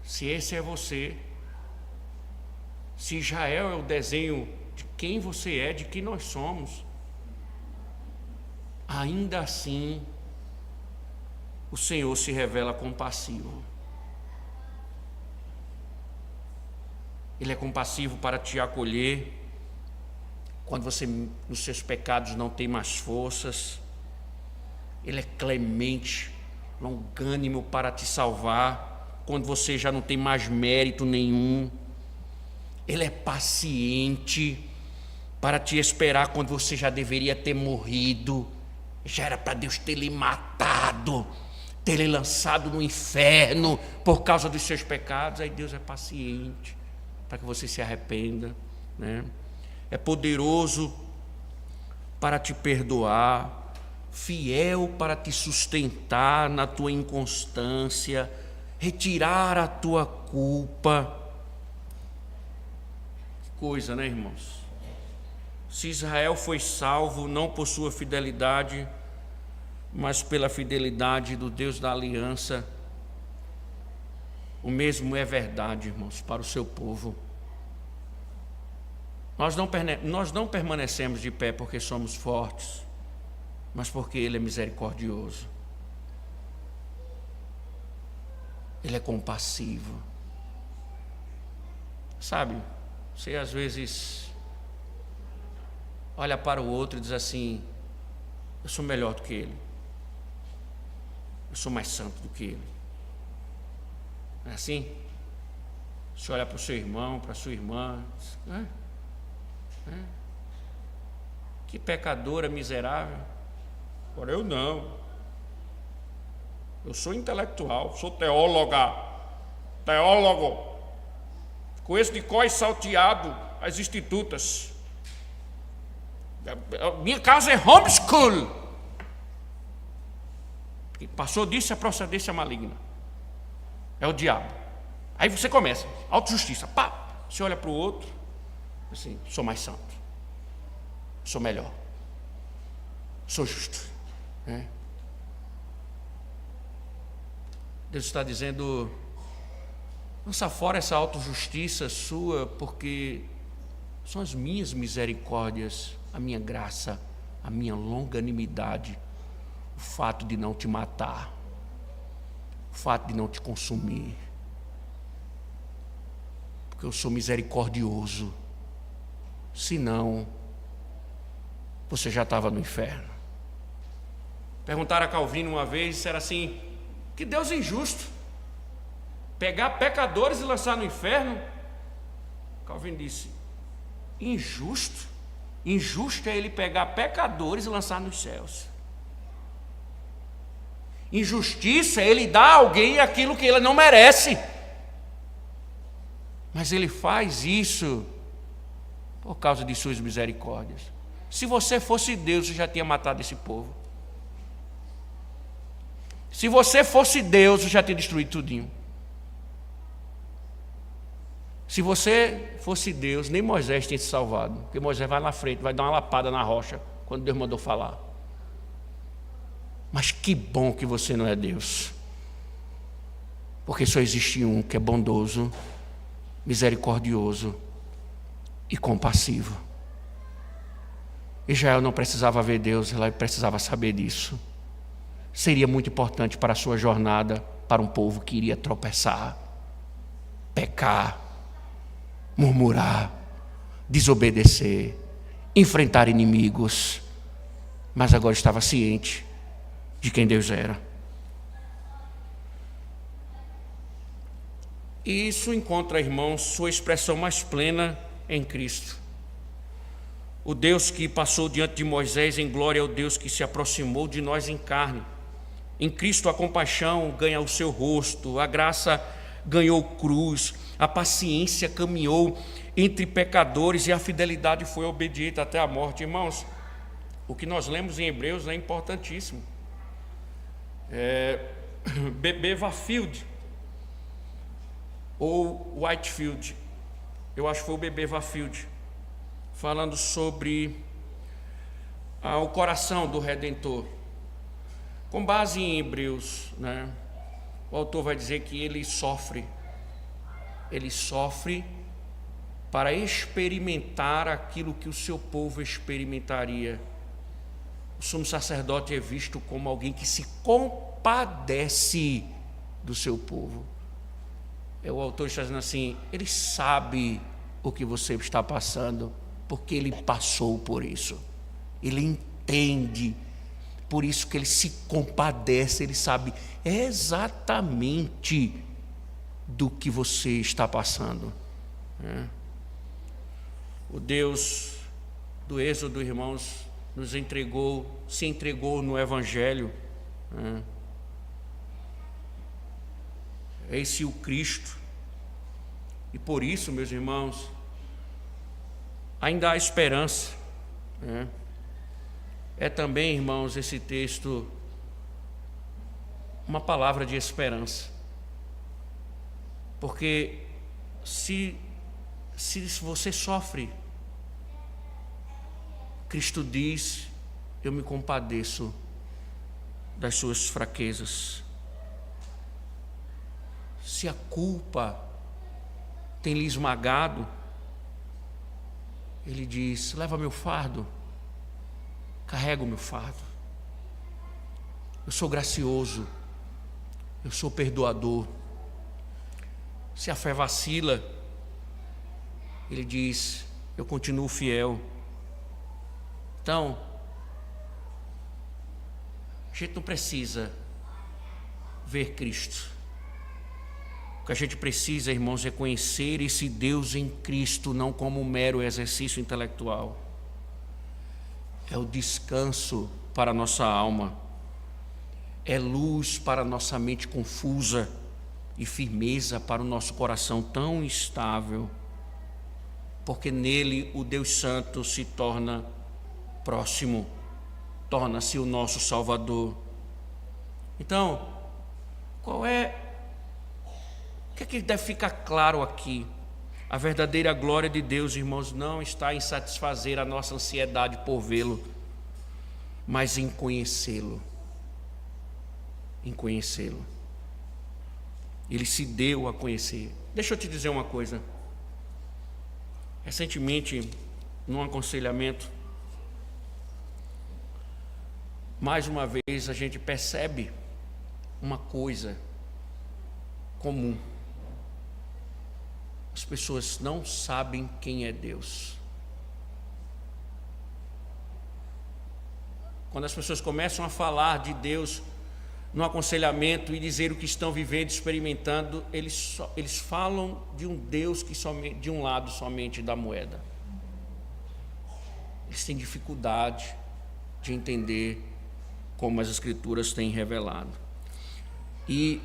Se esse é você, se Israel é o desenho de quem você é, de quem nós somos, ainda assim, o Senhor se revela compassivo. Ele é compassivo para te acolher quando você, nos seus pecados, não tem mais forças. Ele é clemente, longânimo para te salvar quando você já não tem mais mérito nenhum. Ele é paciente para te esperar quando você já deveria ter morrido. Já era para Deus ter lhe matado, ter lhe lançado no inferno por causa dos seus pecados. Aí Deus é paciente para que você se arrependa, né? É poderoso para te perdoar, fiel para te sustentar na tua inconstância, retirar a tua culpa. Que coisa, né, irmãos? Se Israel foi salvo não por sua fidelidade, mas pela fidelidade do Deus da aliança, o mesmo é verdade, irmãos, para o seu povo. Nós não permanecemos de pé porque somos fortes, mas porque Ele é misericordioso. Ele é compassivo. Sabe, você às vezes olha para o outro e diz assim: eu sou melhor do que ele, eu sou mais santo do que ele. Não é assim? Você olha para o seu irmão, para a sua irmã, diz, que pecadora miserável. Agora eu não. Eu sou intelectual, sou teólogo. Conheço de cor e salteado as institutas. Minha casa é homeschool. E passou disso, é procedência maligna. É o diabo. Aí você começa, autojustiça. Pá! Você olha para o outro, assim, sou mais santo, sou melhor, sou justo. Deus está dizendo: lança fora essa autojustiça sua, porque são as minhas misericórdias, a minha graça, a minha longanimidade, o fato de não te matar, o fato de não te consumir, porque eu sou misericordioso. Senão, você já estava no inferno. Perguntaram a Calvino uma vez, disseram assim: que Deus é injusto, pegar pecadores e lançar no inferno? Calvino disse: injusto? Injusto é ele pegar pecadores e lançar nos céus. Injustiça é ele dar a alguém aquilo que ele não merece. Mas ele faz isso por causa de suas misericórdias. Se você fosse Deus, você já tinha matado esse povo. Se você fosse Deus, você já tinha destruído tudinho. Se você fosse Deus, nem Moisés tinha se salvado, porque Moisés vai na frente, vai dar uma lapada na rocha quando Deus mandou falar. Mas que bom que você não é Deus, porque só existe um que é bondoso, misericordioso e compassivo. Israel não precisava ver Deus, ela precisava saber disso. Seria muito importante para a sua jornada, para um povo que iria tropeçar, pecar, murmurar, desobedecer, enfrentar inimigos, mas agora estava ciente de quem Deus era. E isso encontra, irmãos, sua expressão mais plena em Cristo. O Deus que passou diante de Moisés em glória é o Deus que se aproximou de nós em carne. Em Cristo a compaixão ganha o seu rosto, a graça ganhou cruz, a paciência caminhou entre pecadores e a fidelidade foi obediente até a morte. Irmãos, o que nós lemos em Hebreus é importantíssimo. B.B. Warfield ou Whitefield, eu acho que foi o B.B. Warfield, falando sobre o coração do Redentor. Com base em Hebreus, o autor vai dizer que ele sofre para experimentar aquilo que o seu povo experimentaria. O sumo sacerdote é visto como alguém que se compadece do seu povo. O autor está dizendo assim: ele sabe o que você está passando, porque ele passou por isso, ele entende. Por isso que ele se compadece, ele sabe exatamente do que você está passando. O Deus do Êxodo, irmãos, se entregou no Evangelho. É esse o Cristo. E por isso, meus irmãos, ainda há esperança. É também, irmãos, esse texto uma palavra de esperança. Porque se você sofre Cristo diz: eu me compadeço das suas fraquezas. Se a culpa tem lhe esmagado, ele diz: leva meu fardo, carrega o meu fardo. Eu sou gracioso, eu sou perdoador. Se a fé vacila, ele diz: eu continuo fiel. Então, a gente não precisa ver Cristo. O que a gente precisa, irmãos, é conhecer esse Deus em Cristo, não como um mero exercício intelectual. É o descanso para a nossa alma, é luz para a nossa mente confusa e firmeza para o nosso coração tão instável, porque nele o Deus Santo se torna próximo, torna-se o nosso Salvador. Então, o que é que deve ficar claro aqui? A verdadeira glória de Deus, irmãos, não está em satisfazer a nossa ansiedade por vê-lo, mas em conhecê-lo. Em conhecê-lo. Ele se deu a conhecer. Deixa eu te dizer uma coisa. Recentemente, num aconselhamento, mais uma vez a gente percebe uma coisa comum. As pessoas não sabem quem é Deus. Quando as pessoas começam a falar de Deus no aconselhamento e dizer o que estão vivendo, experimentando, eles falam de um Deus que somente, de um lado somente da moeda. Eles têm dificuldade de entender como as Escrituras têm revelado. E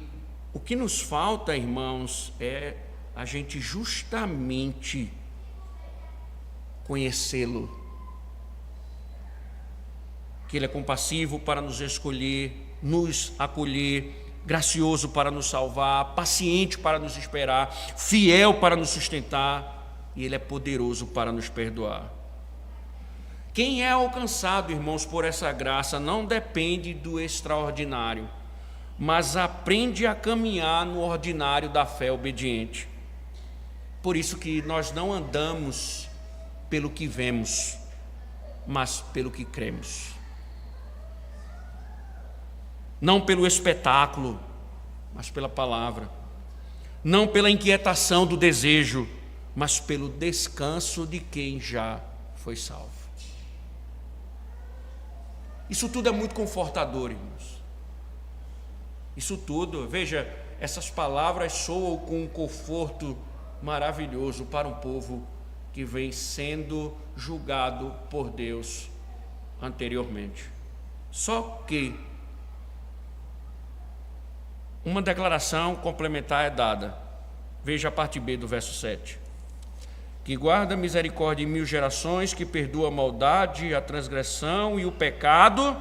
o que nos falta, irmãos, é a gente justamente conhecê-lo. Que Ele é compassivo para nos escolher, nos acolher, gracioso para nos salvar, paciente para nos esperar, fiel para nos sustentar, e Ele é poderoso para nos perdoar. Quem é alcançado, irmãos, por essa graça não depende do extraordinário, mas aprende a caminhar no ordinário da fé obediente. Por isso que nós não andamos pelo que vemos, mas pelo que cremos. Não pelo espetáculo, mas pela palavra. Não pela inquietação do desejo, mas pelo descanso de quem já foi salvo. Isso tudo é muito confortador, irmãos. Isso tudo, veja, essas palavras soam com um conforto maravilhoso para um povo que vem sendo julgado por Deus anteriormente. Só que uma declaração complementar é dada. Veja a parte B do verso 7. Que guarda misericórdia em 1000 gerações, que perdoa a maldade, a transgressão e o pecado,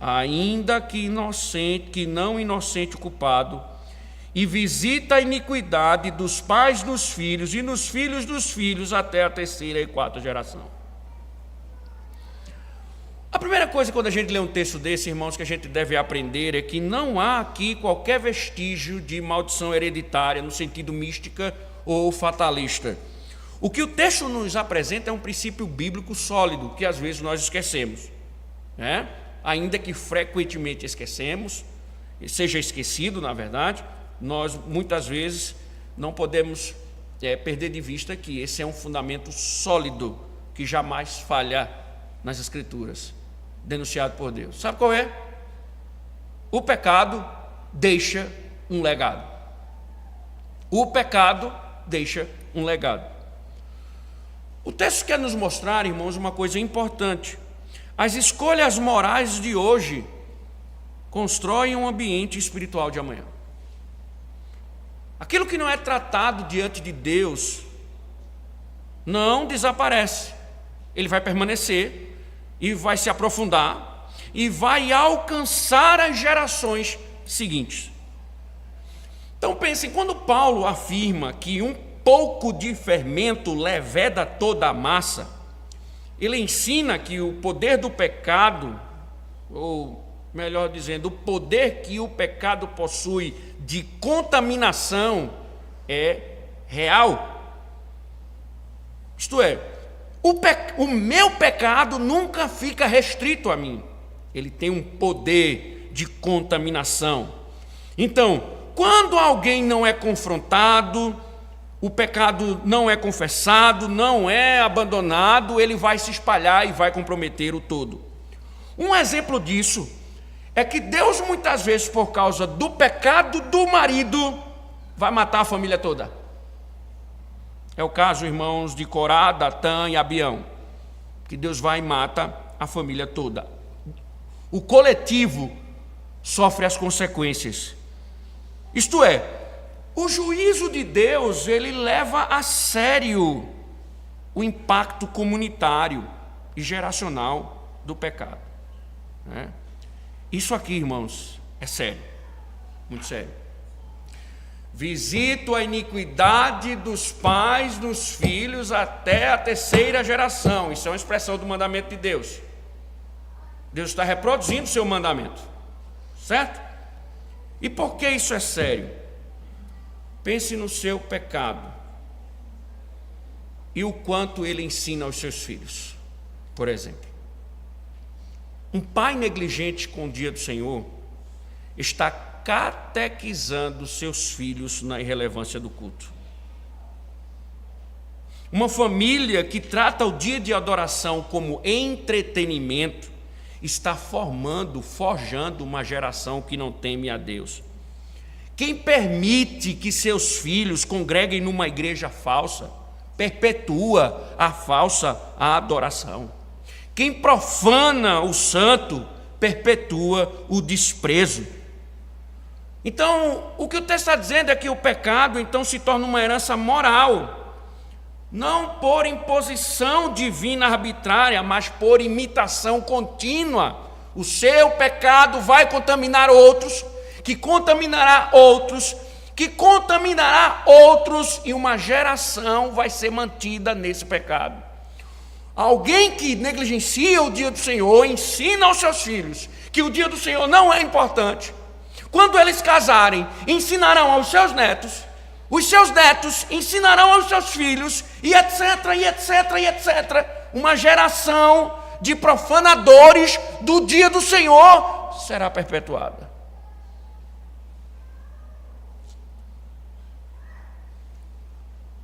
ainda que não inocente o culpado, e visita a iniquidade dos pais dos filhos e nos filhos dos filhos até a 3ª e 4ª geração. A primeira coisa quando a gente lê um texto desse, irmãos, que a gente deve aprender é que não há aqui qualquer vestígio de maldição hereditária no sentido mística ou fatalista. O que o texto nos apresenta é um princípio bíblico sólido, que às vezes nós esquecemos, né? Ainda que frequentemente esquecemos, seja esquecido, na verdade, nós muitas vezes não podemos perder de vista que esse é um fundamento sólido, que jamais falha nas Escrituras, denunciado por Deus. Sabe qual é? O pecado deixa um legado. O pecado deixa um legado. O texto quer nos mostrar, irmãos, uma coisa importante. As escolhas morais de hoje constroem um ambiente espiritual de amanhã. Aquilo que não é tratado diante de Deus não desaparece. Ele vai permanecer e vai se aprofundar e vai alcançar as gerações seguintes. Então pensem, quando Paulo afirma que um pouco de fermento leveda toda a massa, ele ensina que o poder do pecado, ou melhor dizendo, o poder que o pecado possui de contaminação é real. Isto é, o meu pecado nunca fica restrito a mim. Ele tem um poder de contaminação. Então, quando alguém não é confrontado, o pecado não é confessado, não é abandonado, ele vai se espalhar e vai comprometer o todo. Um exemplo disso é que Deus muitas vezes, por causa do pecado do marido, vai matar a família toda. É o caso, irmãos, de Corá, Datã e Abião, que Deus vai e mata a família toda. O coletivo sofre as consequências. Isto é, o juízo de Deus, ele leva a sério o impacto comunitário e geracional do pecado. Isso aqui, irmãos, é sério, muito sério. Visito a iniquidade dos pais nos filhos até a terceira geração. Isso é uma expressão do mandamento de Deus. Deus está reproduzindo o seu mandamento, certo? E por que isso é sério? Pense no seu pecado e o quanto ele ensina aos seus filhos. Por exemplo, um pai negligente com o dia do Senhor está catequizando seus filhos na irrelevância do culto. Uma família que trata o dia de adoração como entretenimento está forjando uma geração que não teme a Deus. Quem permite que seus filhos congreguem numa igreja falsa, perpetua a falsa adoração. Quem profana o santo, perpetua o desprezo. Então, o que o texto está dizendo é que o pecado, então, se torna uma herança moral, não por imposição divina arbitrária, mas por imitação contínua. O seu pecado vai contaminar outros, que contaminará outros, que contaminará outros, e uma geração vai ser mantida nesse pecado. Alguém que negligencia o dia do Senhor, ensina aos seus filhos que o dia do Senhor não é importante. Quando eles casarem, ensinarão aos seus netos, os seus netos ensinarão aos seus filhos, e etc, e etc, e etc. Uma geração de profanadores do dia do Senhor será perpetuada.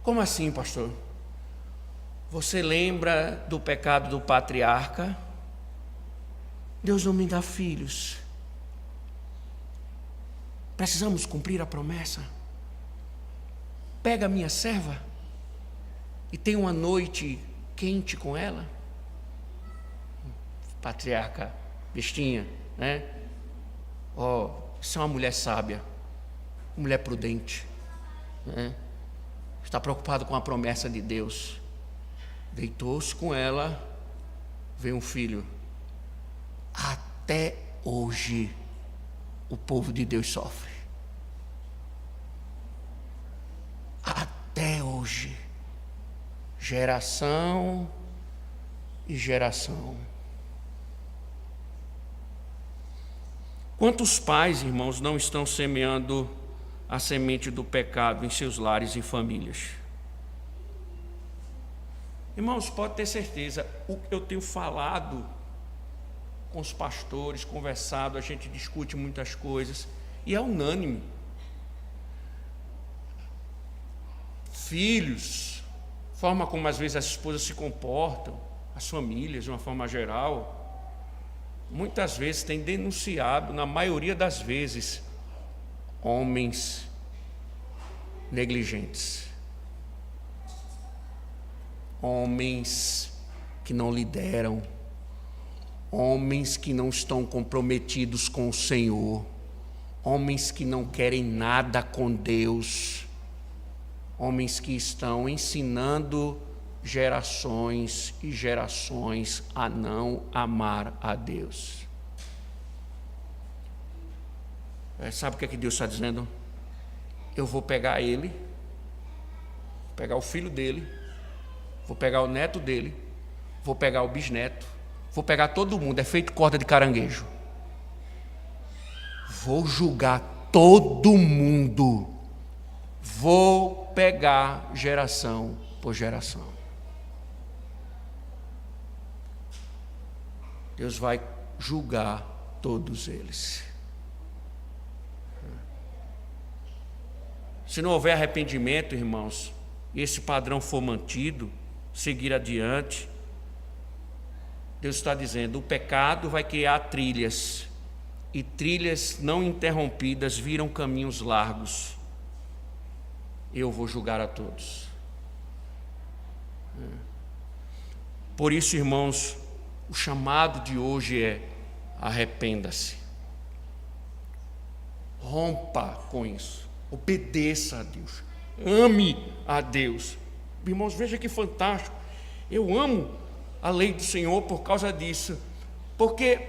Como assim, pastor? Você lembra do pecado do patriarca? Deus não me dá filhos. Precisamos cumprir a promessa. Pega a minha serva e tem uma noite quente com ela. Patriarca, bestinha, né? Isso é uma mulher sábia, uma mulher prudente, né? Está preocupado com a promessa de Deus. Deitou-se com ela, veio um filho. Até hoje o povo de Deus sofre. Até hoje, geração e geração. Quantos pais, irmãos, não estão semeando a semente do pecado em seus lares e famílias? Irmãos, pode ter certeza, eu tenho falado com os pastores, conversado, a gente discute muitas coisas, e é unânime. Filhos, forma como às vezes as esposas se comportam, as famílias de uma forma geral, muitas vezes têm denunciado, na maioria das vezes, homens negligentes, homens que não lideram, homens que não estão comprometidos com o Senhor, homens que não querem nada com Deus, homens que estão ensinando gerações e gerações a não amar a Deus. Sabe o que é que Deus está dizendo? Eu vou pegar ele, vou pegar o filho dele, vou pegar o neto dele, vou pegar o bisneto, vou pegar todo mundo, é feito corda de caranguejo. Vou julgar todo mundo. Vou pegar geração por geração. Deus vai julgar todos eles. Se não houver arrependimento, irmãos, e esse padrão for mantido, seguir adiante, Deus está dizendo, o pecado vai criar trilhas, e trilhas não interrompidas viram caminhos largos. Eu vou julgar a todos. Por isso, irmãos, o chamado de hoje é: arrependa-se. Rompa com isso. Obedeça a Deus. Ame a Deus. Irmãos, veja que fantástico. Eu amo a lei do Senhor por causa disso. Porque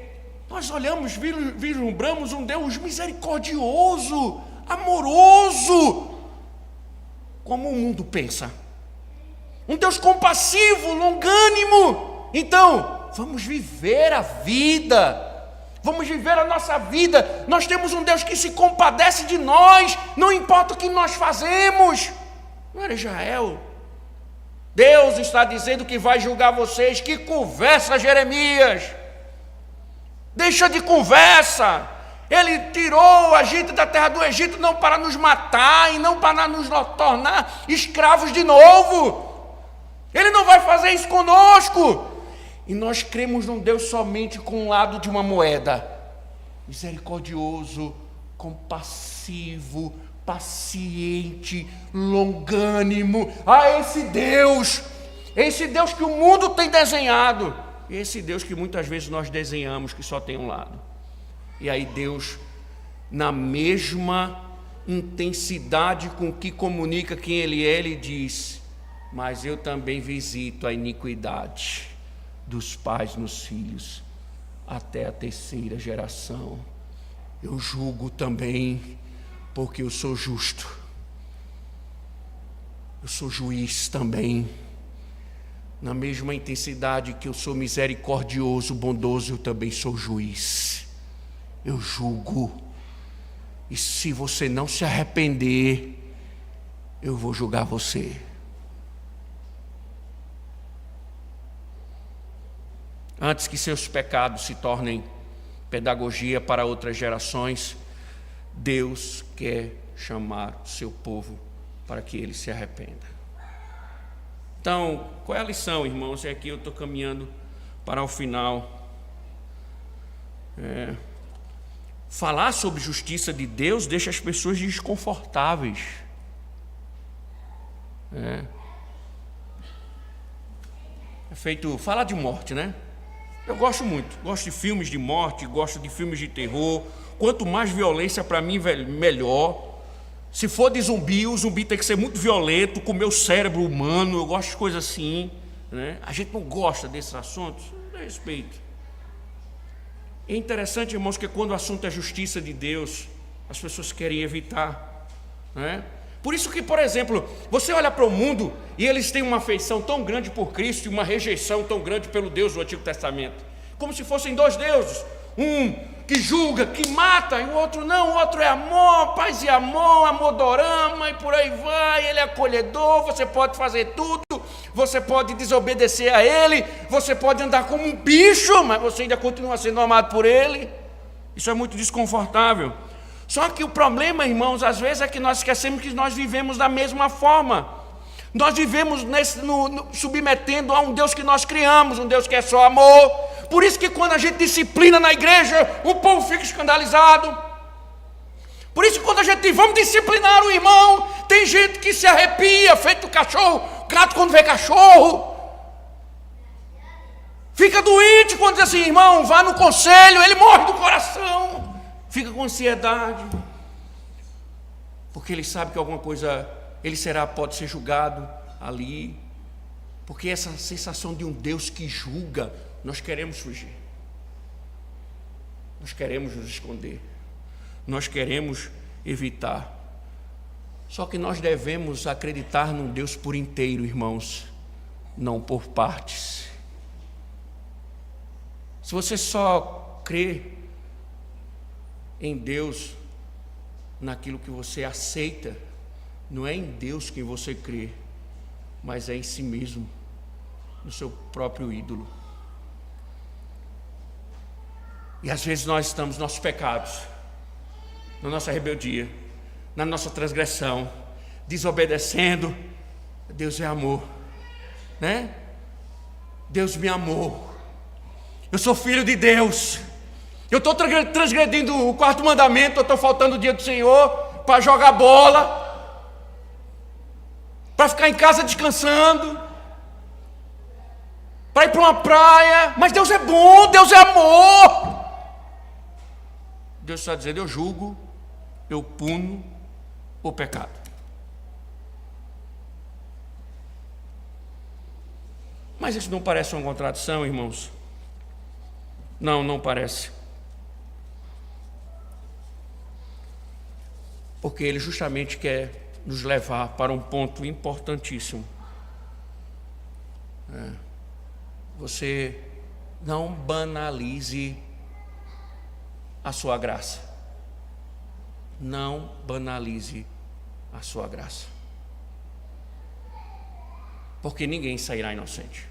nós olhamos, vislumbramos um Deus misericordioso, amoroso, como o mundo pensa. Um Deus compassivo, longânimo. Então, vamos viver a vida. Vamos viver a nossa vida. Nós temos um Deus que se compadece de nós, não importa o que nós fazemos. Não era Israel? Deus está dizendo que vai julgar vocês. Que conversa, Jeremias! Deixa de conversa. Ele tirou a gente da terra do Egito não para nos matar e não para nos tornar escravos de novo. Ele não vai fazer isso conosco. E nós cremos num Deus somente com um lado de uma moeda: misericordioso, compassivo, paciente, longânimo. Esse Deus que o mundo tem desenhado, esse Deus que muitas vezes nós desenhamos que só tem um lado. E aí Deus, na mesma intensidade com que comunica quem Ele diz: mas eu também visito a iniquidade dos pais nos filhos, até a terceira geração. Eu julgo também, porque eu sou justo. Eu sou juiz também. Na mesma intensidade que eu sou misericordioso, bondoso, eu também sou juiz. Eu julgo. E se você não se arrepender, eu vou julgar você. Antes que seus pecados se tornem pedagogia para outras gerações, Deus quer chamar o seu povo para que ele se arrependa. Então, qual é a lição, irmãos? E aqui eu estou caminhando para o final. Falar sobre justiça de Deus deixa as pessoas desconfortáveis. É feito falar de morte, né? Eu gosto muito, gosto de filmes de morte, gosto de filmes de terror. Quanto mais violência, para mim, melhor. Se for de zumbi, o zumbi tem que ser muito violento, comer o cérebro humano. Eu gosto de coisas assim, né? A gente não gosta desses assuntos, não respeito. É interessante, irmãos, que quando o assunto é justiça de Deus, as pessoas querem evitar, né? Por isso que, por exemplo, você olha para o mundo e eles têm uma afeição tão grande por Cristo e uma rejeição tão grande pelo Deus do Antigo Testamento, como se fossem dois deuses, um que julga, que mata, e o outro não. O outro é amor, paz e amor dorama, e por aí vai. Ele é acolhedor, você pode fazer tudo, você pode desobedecer a ele, você pode andar como um bicho, mas você ainda continua sendo amado por ele. Isso é muito desconfortável. Só que o problema, irmãos, às vezes é que nós esquecemos que nós vivemos da mesma forma. Nós vivemos submetendo a um Deus que nós criamos, um Deus que é só amor. Por isso que quando a gente disciplina na igreja, o povo fica escandalizado. Por isso que quando a gente diz, vamos disciplinar o irmão, tem gente que se arrepia, feito cachorro, gato quando vê cachorro. Fica doente quando diz assim, irmão, vá no conselho, ele morre do coração. Fica com ansiedade, porque ele sabe que alguma coisa, pode ser julgado ali, porque essa sensação de um Deus que julga, nós queremos fugir, nós queremos nos esconder, nós queremos evitar. Só que nós devemos acreditar num Deus por inteiro, irmãos, não por partes. Se você só crê em Deus naquilo que você aceita, não é em Deus que você crê, mas é em si mesmo, no seu próprio ídolo. E às vezes nós estamos nos nossos pecados, na nossa rebeldia, na nossa transgressão, desobedecendo. Deus é amor, né? Deus me amou. Eu sou filho de Deus. Eu estou transgredindo o quarto mandamento. Eu estou faltando o dia do Senhor para jogar bola, para ficar em casa descansando, para ir para uma praia. Mas Deus é bom, Deus é amor. Deus está dizendo: eu julgo, eu puno o pecado. Mas isso não parece uma contradição, irmãos? Não, não parece. Porque ele justamente quer nos levar para um ponto importantíssimo. Você não banalize a sua graça. Não banalize a sua graça. Porque ninguém sairá inocente.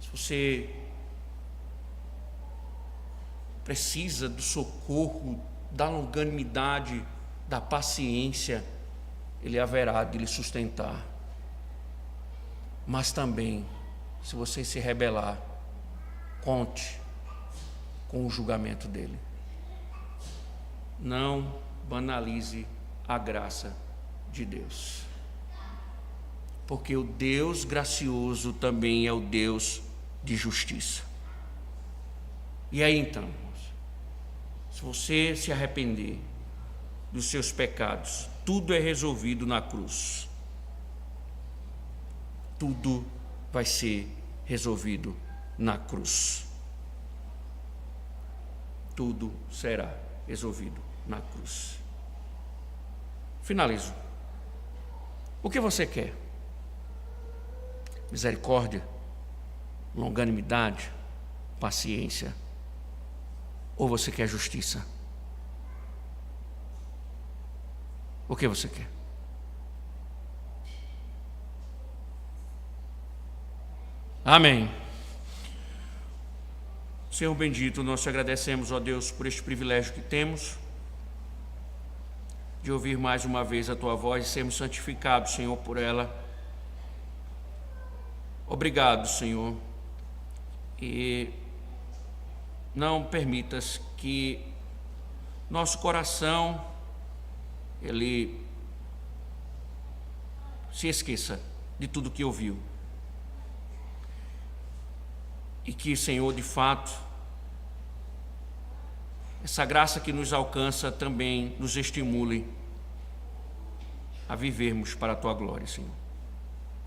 Se você precisa do socorro, da longanimidade, da paciência, Ele haverá de lhe sustentar. Mas também, se você se rebelar, conte com o julgamento dele. Não banalize a graça de Deus, porque o Deus gracioso também é o Deus de justiça. E aí então, se você se arrepender dos seus pecados, tudo é resolvido na cruz. Tudo vai ser resolvido na cruz. Tudo será resolvido na cruz. Finalizo. O que você quer? Misericórdia, longanimidade, paciência? Ou você quer justiça? O que você quer? Amém. Senhor bendito, nós te agradecemos, ó Deus, por este privilégio que temos de ouvir mais uma vez a Tua voz e sermos santificados, Senhor, por ela. Obrigado, Senhor. E não permitas que nosso coração ele se esqueça de tudo que ouviu. E que, Senhor, de fato, essa graça que nos alcança também nos estimule a vivermos para a Tua glória, Senhor.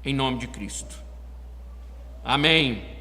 Em nome de Cristo. Amém.